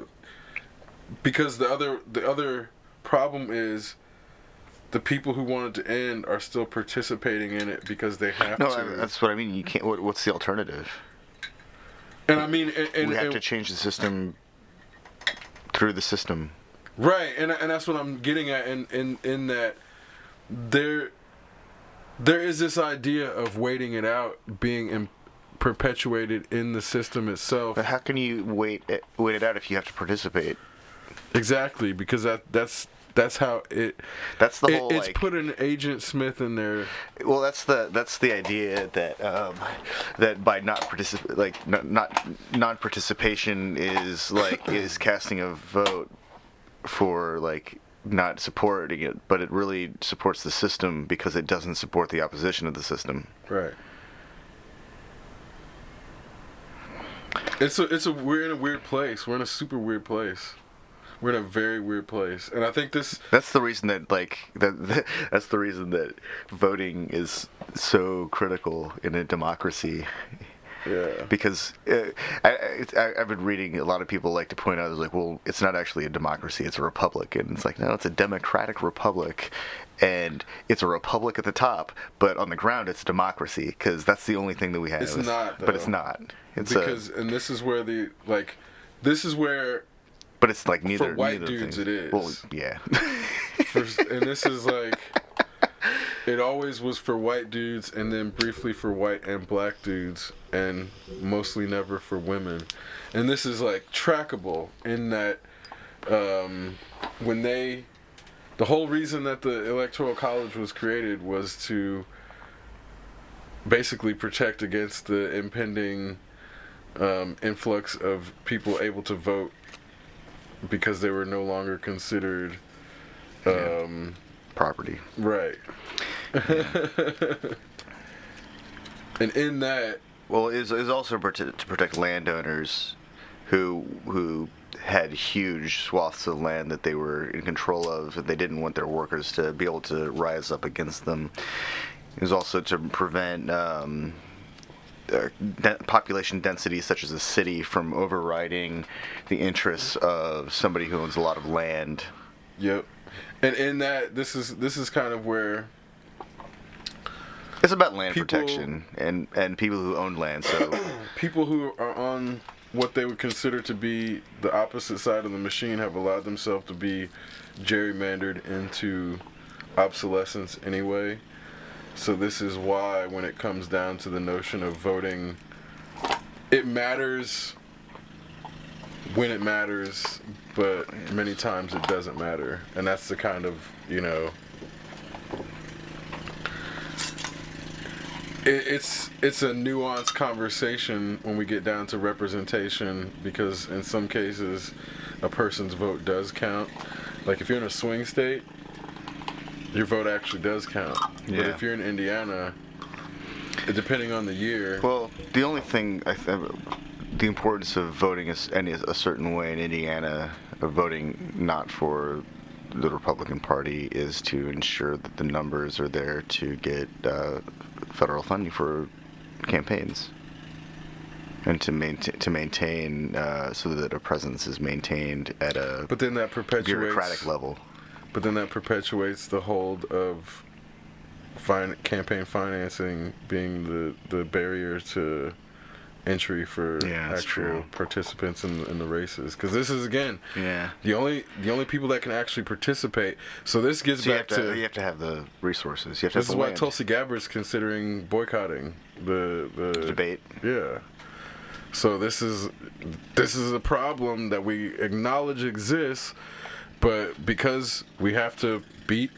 because the other problem is the people who want it to end are still participating in it because they have to. No, that's what I mean. You can't. What's the alternative? And I mean, we have to change the system through the system. Right, and that's what I'm getting at. In that there is this idea of waiting it out being perpetuated in the system itself. But how can you wait it out if you have to participate? Exactly, because that's that's how it. That's the whole. It's like, put an Agent Smith in there. Well, that's the idea that that by not non-participation is like is casting a vote for like not supporting it, but it really supports the system because it doesn't support the opposition of the system. Right. We're in a weird place. We're in a super weird place. We're in a very weird place, and I think this. That's the reason that that's the reason that voting is so critical in a democracy. Yeah. Because I've been reading, a lot of people like to point out, like, well, it's not actually a democracy, it's a republic. And it's like, no, it's a democratic republic. And it's a republic at the top, but on the ground it's democracy, because that's the only thing that we have. It's not, though. But it's not. And this is where this is where... But it's like neither... For white neither dudes thing. it is. Well, yeah. And this is like... It always was for white dudes, and then briefly for white and black dudes, and mostly never for women. And this is like trackable in that when the whole reason that the Electoral College was created was to basically protect against the impending influx of people able to vote because they were no longer considered property. Right. Yeah. And in that, well, it was also to protect landowners who had huge swaths of land that they were in control of, that they didn't want their workers to be able to rise up against them. It was also to prevent population density such as a city from overriding the interests of somebody who owns a lot of land. Yep. And in that, this is kind of where it's about land protection and people who own land. So people who are on what they would consider to be the opposite side of the machine have allowed themselves to be gerrymandered into obsolescence anyway. So this is why, when it comes down to the notion of voting, it matters when it matters, but many times it doesn't matter. And that's the kind of, it's a nuanced conversation when we get down to representation, because in some cases a person's vote does count. Like if you're in a swing state, your vote actually does count. Yeah. But if you're in Indiana, depending on the year... Well, the only thing, the importance of voting a certain way in Indiana, of voting not for the Republican Party, is to ensure that the numbers are there to get federal funding for campaigns, and to maintain so that a presence is maintained at a but then that bureaucratic level. But then that perpetuates the hold of campaign financing being the barrier to entry for actual participants in the races. Because this is, again, the only people that can actually participate. So this gets back to... You have to have the resources. You have to this have is the why land. Tulsi Gabbard's considering boycotting the debate. Yeah. So this is a problem that we acknowledge exists, but because we have to beat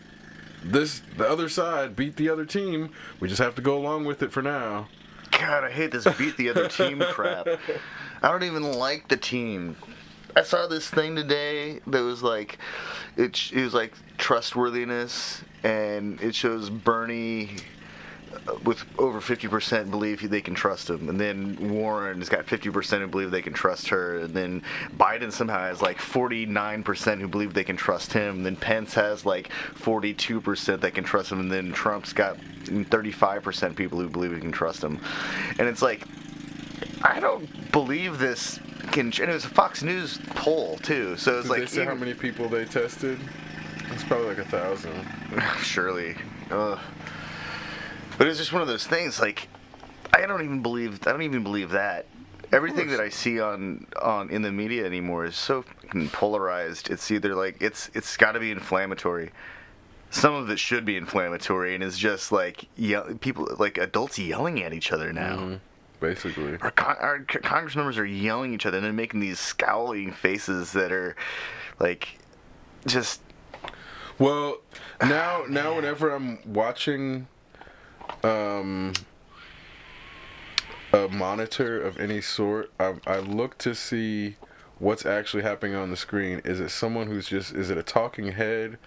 the other side, beat the other team, we just have to go along with it for now. God, I hate this beat the other team crap. I don't even like the team. I saw this thing today that was like, it was like trustworthiness, and it shows Bernie with over 50% believe they can trust him, and then Warren's got 50% who believe they can trust her, and then Biden somehow has like 49% who believe they can trust him, and then Pence has like 42% that can trust him, and then Trump's got 35% people who believe he can trust him. And it's like, I don't believe this can, and it was a Fox News poll too, so it's Did like, they say how many people they tested? It's probably like 1,000. Surely. But it's just one of those things, like, I don't even believe that. Everything that I see on in the media anymore is so fucking polarized. It's either like it's got to be inflammatory. Some of it should be inflammatory, and it's just like people, like adults yelling at each other now. Mm-hmm. Basically, Our Congress members are yelling at each other and then making these scowling faces that are like just. Well, now whenever I'm watching a monitor of any sort, I look to see what's actually happening on the screen. Is it someone is it a talking head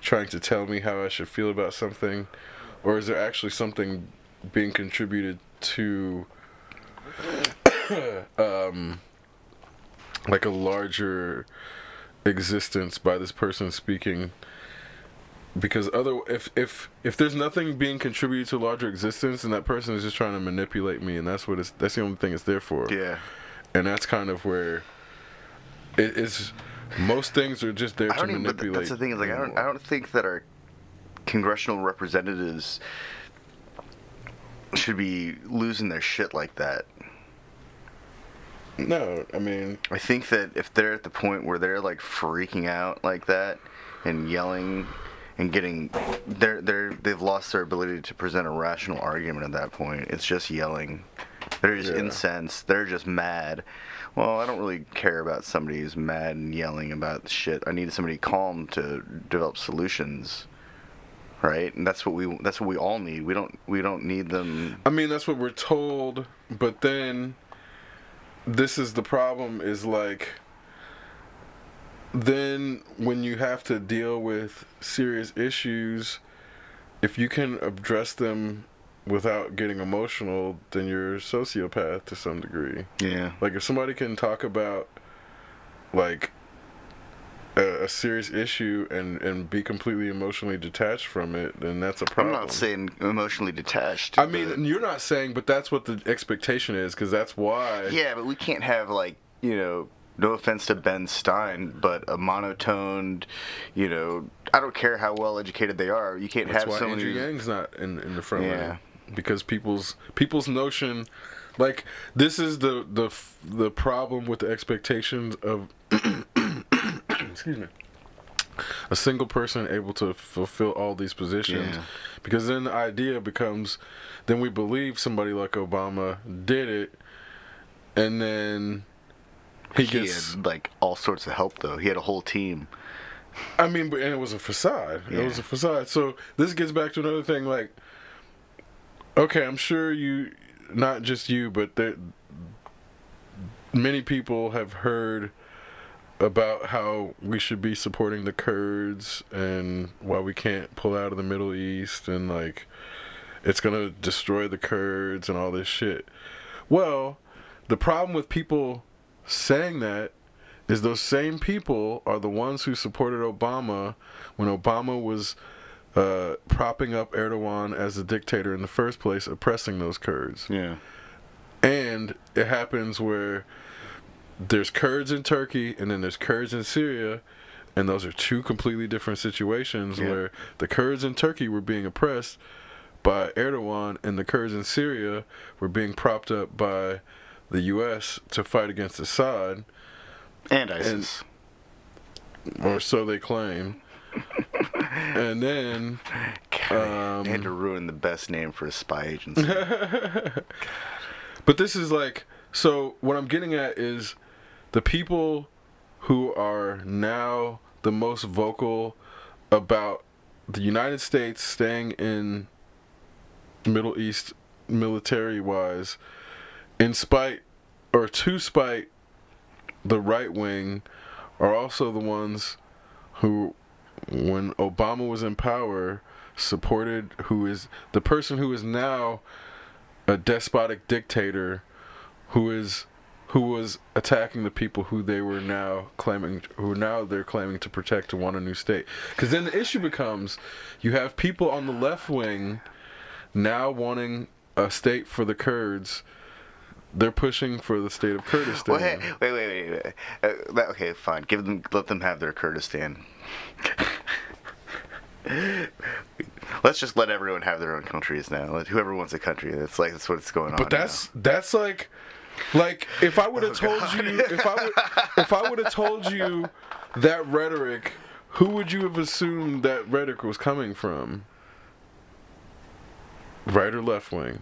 trying to tell me how I should feel about something? Or is there actually something being contributed to, like a larger existence by this person speaking? Because if there's nothing being contributed to a larger existence, then that person is just trying to manipulate me, and that's the only thing it's there for. Yeah. And that's kind of where it's. Most things are just there to manipulate. That's the thing is, like, I don't think that our congressional representatives should be losing their shit like that. No, I mean, I think that if they're at the point where they're like freaking out like that and yelling and getting, they've lost their ability to present a rational argument at that point. It's just yelling. They're just incensed. They're just mad. Well, I don't really care about somebody who's mad and yelling about shit. I need somebody calm to develop solutions. Right? And that's what we all need. We don't need them. I mean, that's what we're told, but then this is the problem, is like, then when you have to deal with serious issues, if you can address them without getting emotional, then you're a sociopath to some degree. Yeah. Like, if somebody can talk about, like, a serious issue and be completely emotionally detached from it, then that's a problem. I'm not saying emotionally detached. I mean, you're not saying, but that's what the expectation is, because that's why. Yeah, but we can't have, like, no offense to Ben Stein, but a monotoned, I don't care how well educated they are. You can't have someone Andrew Yang's not in the front Yeah. running, because people's notion, like, this is the problem with the expectations of excuse me, a single person able to fulfill all these positions. Yeah. Because then the idea becomes, then we believe somebody like Obama did it, and then he had, like, all sorts of help, though. He had a whole team. I mean, and it was a facade. Yeah. It was a facade. So this gets back to another thing, like, okay, I'm sure you, not just you, but many people have heard about how we should be supporting the Kurds and why we can't pull out of the Middle East, and, like, it's gonna destroy the Kurds and all this shit. Well, the problem with people saying that is those same people are the ones who supported Obama when Obama was propping up Erdogan as a dictator in the first place, oppressing those Kurds. Yeah. And it happens where there's Kurds in Turkey and then there's Kurds in Syria, and those are two completely different situations. Yeah. Where the Kurds in Turkey were being oppressed by Erdogan, and the Kurds in Syria were being propped up by the U.S. to fight against Assad. And ISIS. Or so they claim. And then God, they had to ruin the best name for a spy agency. But this is like, so what I'm getting at is the people who are now the most vocal about the United States staying in Middle East military-wise, in spite, or to spite, the right wing, are also the ones who, when Obama was in power, supported, who is the person who is now a despotic dictator, who was attacking the people who they were now claiming, they're claiming to protect, to want a new state. Because then the issue becomes, you have people on the left wing now wanting a state for the Kurds. They're pushing for the state of Kurdistan. Well, hey, wait. Okay, fine. Let them have their Kurdistan. Let's just let everyone have their own countries now. Let whoever wants a country. That's what's going on. But that's like if I would have told you, if I would have told you that rhetoric, who would you have assumed that rhetoric was coming from? Right or left wing?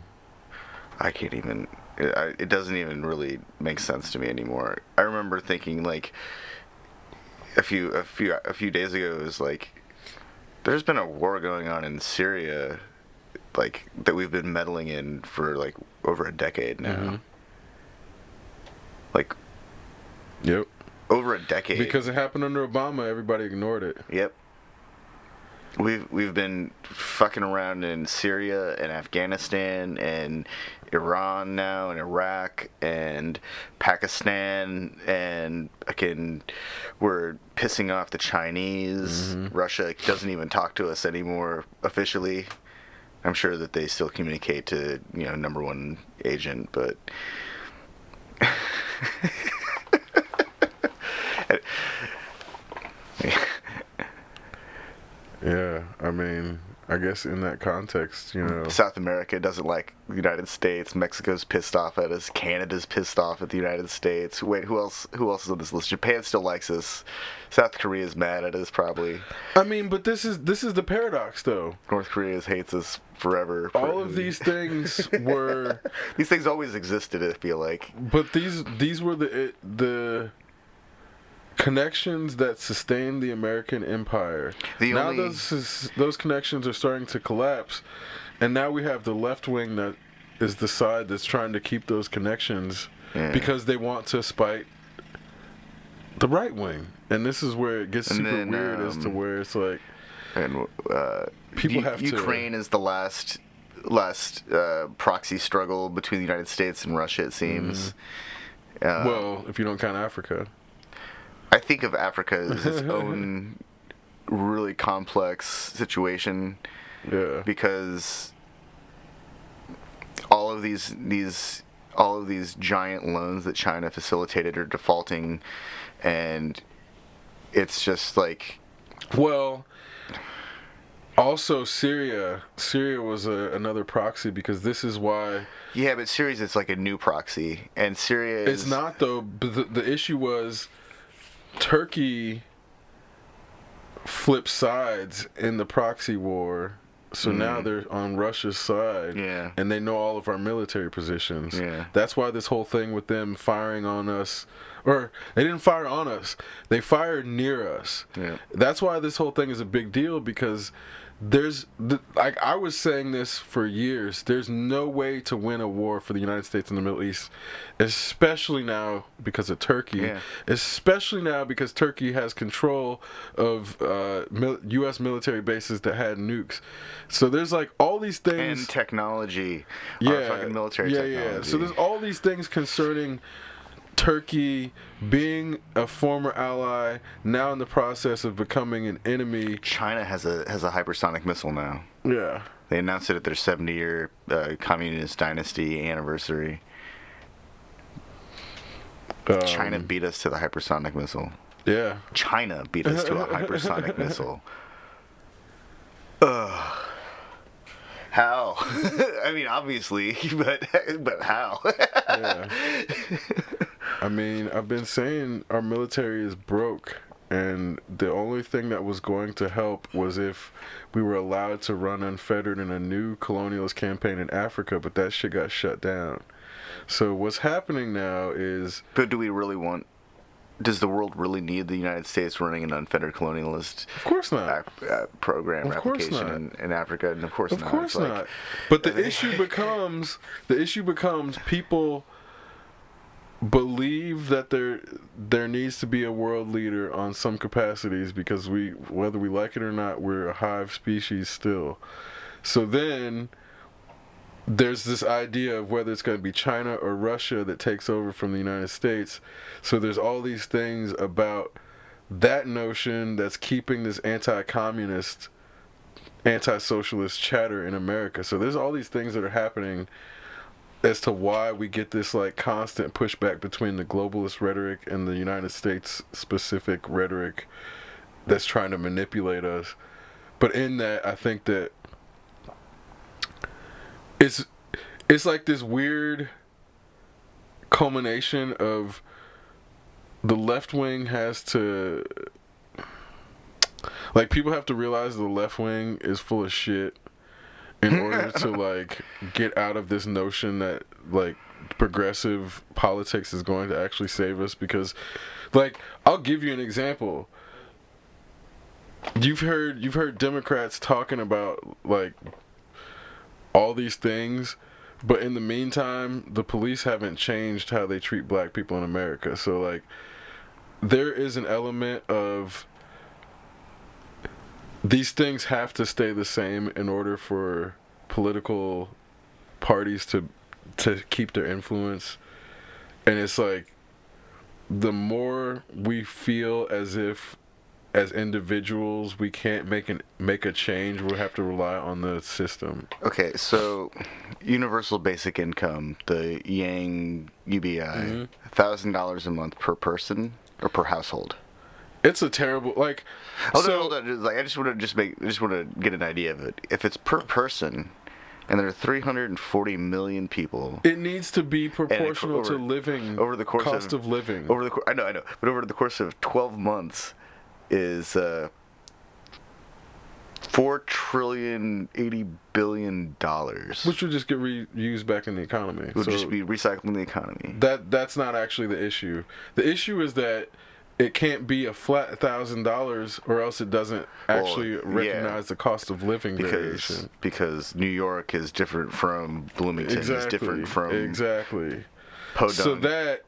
I can't even. It doesn't even really make sense to me anymore. I remember thinking, like, a few days ago, it was like, there's been a war going on in Syria, like that we've been meddling in for like over a decade now. Mm-hmm. Like, yep, over a decade. Because it happened under Obama, everybody ignored it. Yep. We've been fucking around in Syria and Afghanistan and Iran now and Iraq and Pakistan, and we're pissing off the Chinese. Mm-hmm. Russia doesn't even talk to us anymore officially. I'm sure that they still communicate to, number one agent, but yeah, I mean, I guess in that context, South America doesn't like the United States. Mexico's pissed off at us. Canada's pissed off at the United States. Wait, who else is on this list? Japan still likes us. South Korea's mad at us, probably. I mean, but this is the paradox, though. North Korea hates us forever. All of these things were... These things always existed, I feel like. But these were the connections that sustained the American empire. Those connections are starting to collapse, and now we have the left wing that is the side that's trying to keep those connections because they want to spite the right wing. And this is where it gets super weird as to where it's like, and people have to... Ukraine is the last proxy struggle between the United States and Russia, it seems. Mm-hmm. Well, if you don't count Africa. I think of Africa as its own really complex situation. Yeah. Because all of these giant loans that China facilitated are defaulting, and it's just like... Well, also Syria was another proxy, because this is why... Yeah, but Syria's, it's like a new proxy, and Syria is... It's not, though. But the issue was Turkey flipped sides in the proxy war. So now they're on Russia's side, and they know all of our military positions. Yeah. That's why this whole thing with them firing on us, or they didn't fire on us, they fired near us. Yeah. That's why this whole thing is a big deal, because like I was saying this for years, there's no way to win a war for the United States in the Middle East, especially now because of Turkey, especially now because Turkey has control of U.S. military bases that had nukes. So there's like all these things. And technology. Our fucking military technology. Yeah. So there's all these things concerning Turkey being a former ally, now in the process of becoming an enemy. China has a hypersonic missile now. Yeah. They announced it at their 70-year communist dynasty anniversary. China beat us to the hypersonic missile. Yeah. China beat us to a hypersonic missile. Ugh. How? I mean, obviously, but how? Yeah. I mean, I've been saying our military is broke, and the only thing that was going to help was if we were allowed to run unfettered in a new colonialist campaign in Africa, but that shit got shut down. So what's happening now is... But do we really want... Does the world really need the United States running an unfettered colonialist Of course not. Program Of course application in Africa? And of course not. Of course not. Like, but the issue becomes people believe that there needs to be a world leader on some capacities, because whether we like it or not, we're a hive species still. So then there's this idea of whether it's going to be China or Russia that takes over from the United States. So there's all these things about that notion that's keeping this anti-communist, anti-socialist chatter in America. So there's all these things that are happening as to why we get this like constant pushback between the globalist rhetoric and the United States specific rhetoric that's trying to manipulate us. But in that, I think that it's like this weird culmination of the left wing has to, like, people have to realize the left wing is full of shit in order to like get out of this notion that like progressive politics is going to actually save us. Because, like, I'll give you an example. you've heard Democrats talking about like all these things, but in the meantime, the police haven't changed how they treat black people in America. So like, there is an element of these things have to stay the same in order for political parties to keep their influence. And it's like, the more we feel as if as individuals we can't make a change, we'll have to rely on the system. Okay, so universal basic income, the Yang UBI, $1,000 a month per person or per household. It's a terrible like. Oh so, no, hold on. Like, I just want to get an idea of it. If it's per person, and there are 340 million people, it needs to be proportional to living over the course cost of living. I know, but over the course of 12 months, is $4,080,000,000,000. Which would just get reused back in the economy. It would just be recycled in the economy. That's not actually the issue. The issue is that it can't be a flat $1,000, or else it doesn't actually recognize the cost of living variation. Because New York is different from Bloomington. Exactly. It's different from Podunk. So that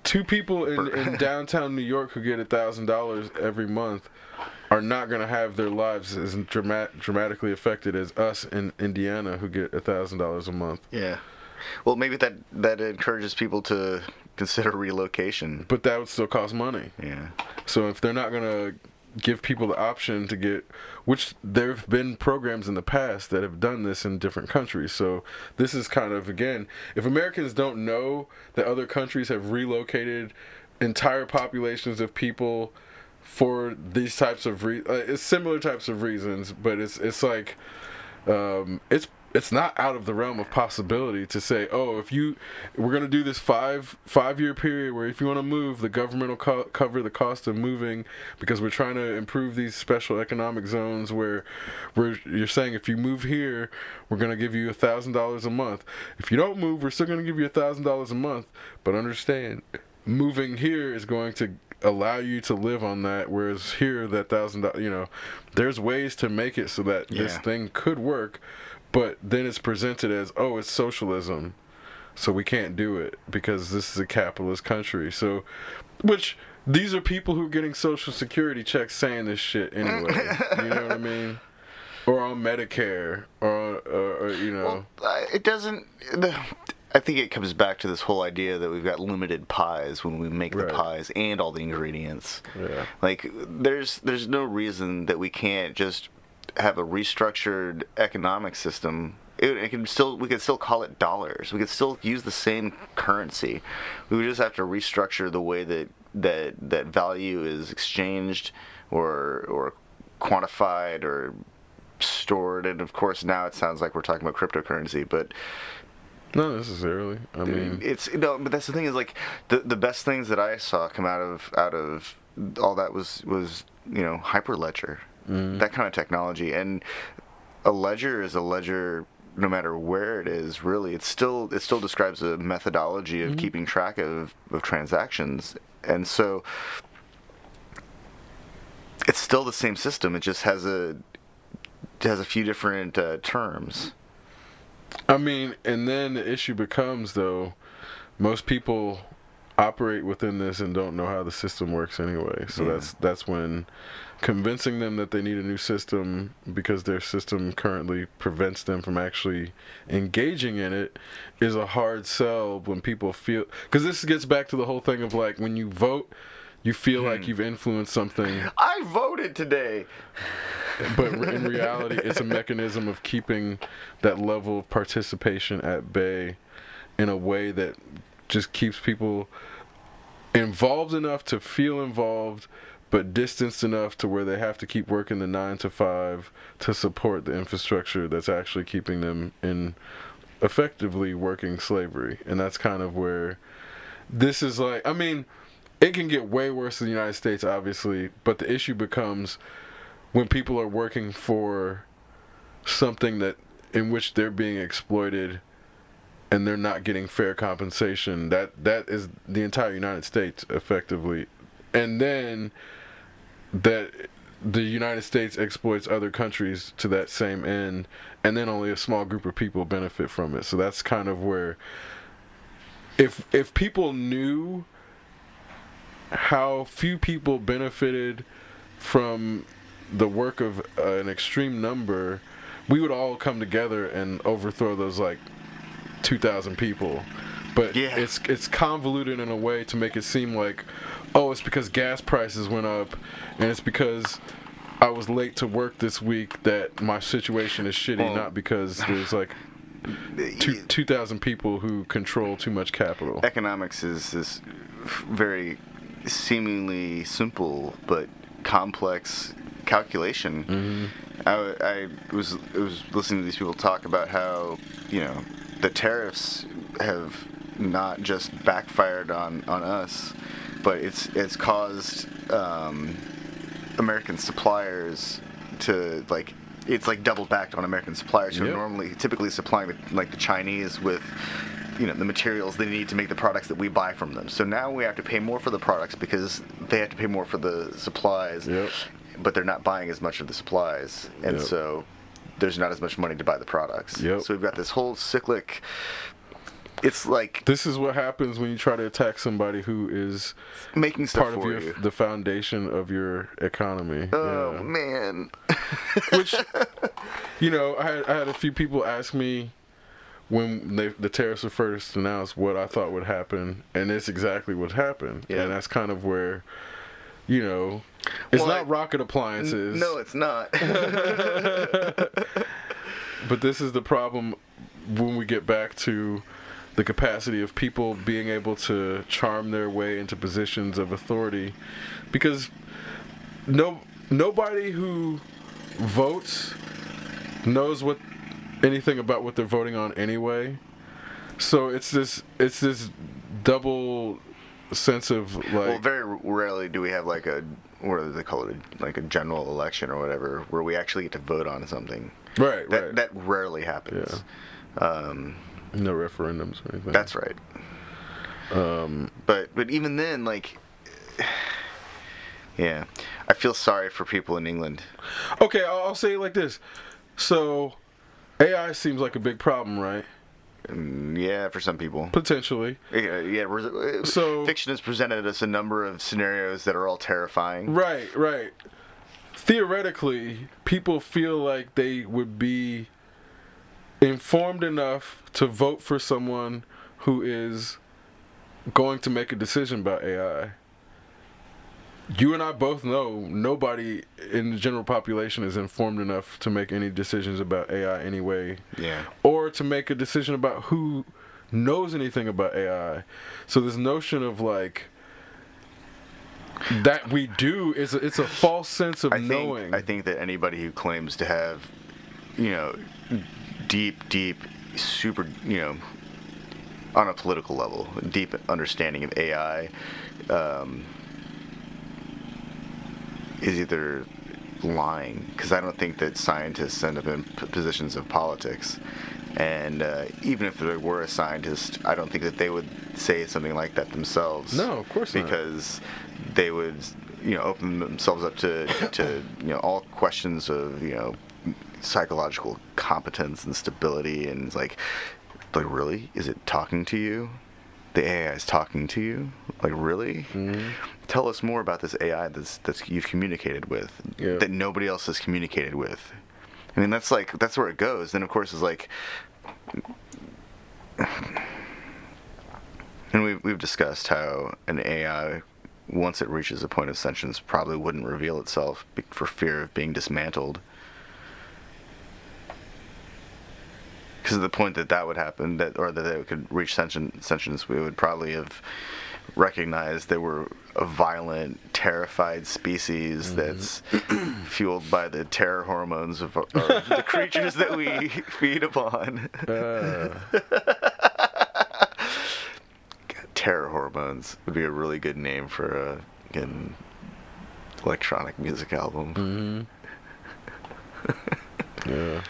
two people in downtown New York who get $1,000 every month are not going to have their lives as dramatically affected as us in Indiana who get $1,000 a month. Yeah. Well, maybe that encourages people to consider relocation. But that would still cost money. Yeah. So if they're not going to give people the option to get, which there have been programs in the past that have done this in different countries. So this is kind of, again, if Americans don't know that other countries have relocated entire populations of people for these types of it's similar types of reasons, but it's like it's not out of the realm of possibility to say, oh, we're going to do this five-year period where if you want to move, the government will cover the cost of moving, because we're trying to improve these special economic zones where you're saying if you move here, we're going to give you $1,000 a month. If you don't move, we're still going to give you $1,000 a month, but understand, moving here is going to allow you to live on that, whereas here, that $1,000, there's ways to make it so that this thing could work. But then it's presented as, oh, it's socialism, so we can't do it because this is a capitalist country. So, which these are people who are getting Social Security checks saying this shit anyway. You know what I mean? Or on Medicare, or Well, it doesn't. I think it comes back to this whole idea that we've got limited pies when we make the pies and all the ingredients. Yeah. Like, there's no reason that we can't just have a restructured economic system. We could still call it dollars. We could still use the same currency. We would just have to restructure the way that value is exchanged or quantified or stored. And of course, now it sounds like we're talking about cryptocurrency, but not necessarily. I mean, but that's the thing, is like the best things that I saw come out of all that was Hyperledger. That kind of technology. And a ledger is a ledger no matter where it is, really. It still describes a methodology of keeping track of transactions. And so it's still the same system. It just has a few different terms. I mean, and then the issue becomes, though, most people operate within this and don't know how the system works anyway. So that's when convincing them that they need a new system because their system currently prevents them from actually engaging in it is a hard sell when people feel, because this gets back to the whole thing of like, when you vote, you feel like you've influenced something. I voted today. But in reality, it's a mechanism of keeping that level of participation at bay in a way that just keeps people involved enough to feel involved, but distanced enough to where they have to keep working the 9 to 5 to support the infrastructure that's actually keeping them in effectively working slavery. And that's kind of where this is like, I mean, it can get way worse in the United States, obviously, but the issue becomes when people are working for something that in which they're being exploited and they're not getting fair compensation. That is the entire United States, effectively. And then that the United States exploits other countries to that same end, and then only a small group of people benefit from it. So that's kind of where, if people knew how few people benefited from the work of an extreme number, we would all come together and overthrow those like 2,000 people. But it's convoluted in a way to make it seem like, oh, it's because gas prices went up, and it's because I was late to work this week that my situation is shitty, well, not because there's like 2,000 people who control too much capital. Economics is this very seemingly simple but complex calculation. I was listening to these people talk about how, you know, the tariffs have not just backfired on us, but it's caused American suppliers to like, it's like doubled back on American suppliers who are typically supplying the Chinese with, you know, the materials they need to make the products that we buy from them. So now we have to pay more for the products because they have to pay more for the supplies, but they're not buying as much of the supplies, and so there's not as much money to buy the products. So we've got this whole cyclic. It's like, this is what happens when you try to attack somebody who is making stuff part of for you. The foundation of your economy. Oh man. Which, you know, I had a few people ask me when the tariffs were first announced what I thought would happen, and it's exactly what happened. And that's kind of where, you know, it's not rocket appliances. No, it's not. But this is the problem when we get back to the capacity of people being able to charm their way into positions of authority, because nobody who votes knows anything about what they're voting on anyway. So it's this double sense of like. Well, very rarely do we have like a, what do they call it, like a general election or whatever, where we actually get to vote on something. Right. That rarely happens. No referendums or anything. That's right. But even then, like, yeah, I feel sorry for people in England. Okay, I'll say it like this. So, AI seems like a big problem, right? Yeah, for some people. Potentially. Yeah. So, fiction has presented us a number of scenarios that are all terrifying. Right. Theoretically, people feel like they would be informed enough to vote for someone who is going to make a decision about AI. You and I both know nobody in the general population is informed enough to make any decisions about AI anyway. Yeah. Or to make a decision about who knows anything about AI. So this notion of like that we do it's a false sense of knowing. I think that anybody who claims to have, you know, deep, super, you know, on a political level, deep understanding of AI, is either lying, because I don't think that scientists end up in positions of politics, and even if there were a scientist, I don't think that they would say something like that themselves. No, of course not. Because they would, you know, open themselves up to you know, all questions of, you know, psychological competence and stability, and it's like really, is it talking to you? The AI is talking to you? Like, really? Mm-hmm. Tell us more about this AI that's you've communicated with, that nobody else has communicated with. I mean, that's where it goes. Then of course it's like, and we've discussed how an AI, once it reaches a point of sentience, probably wouldn't reveal itself for fear of being dismantled. Because of the point that would happen, or that it could reach sentience, we would probably have recognized they were a violent, terrified species that's fueled by the terror hormones of the creatures that we feed upon. God, terror hormones would be a really good name for an electronic music album. Mm-hmm. Yeah.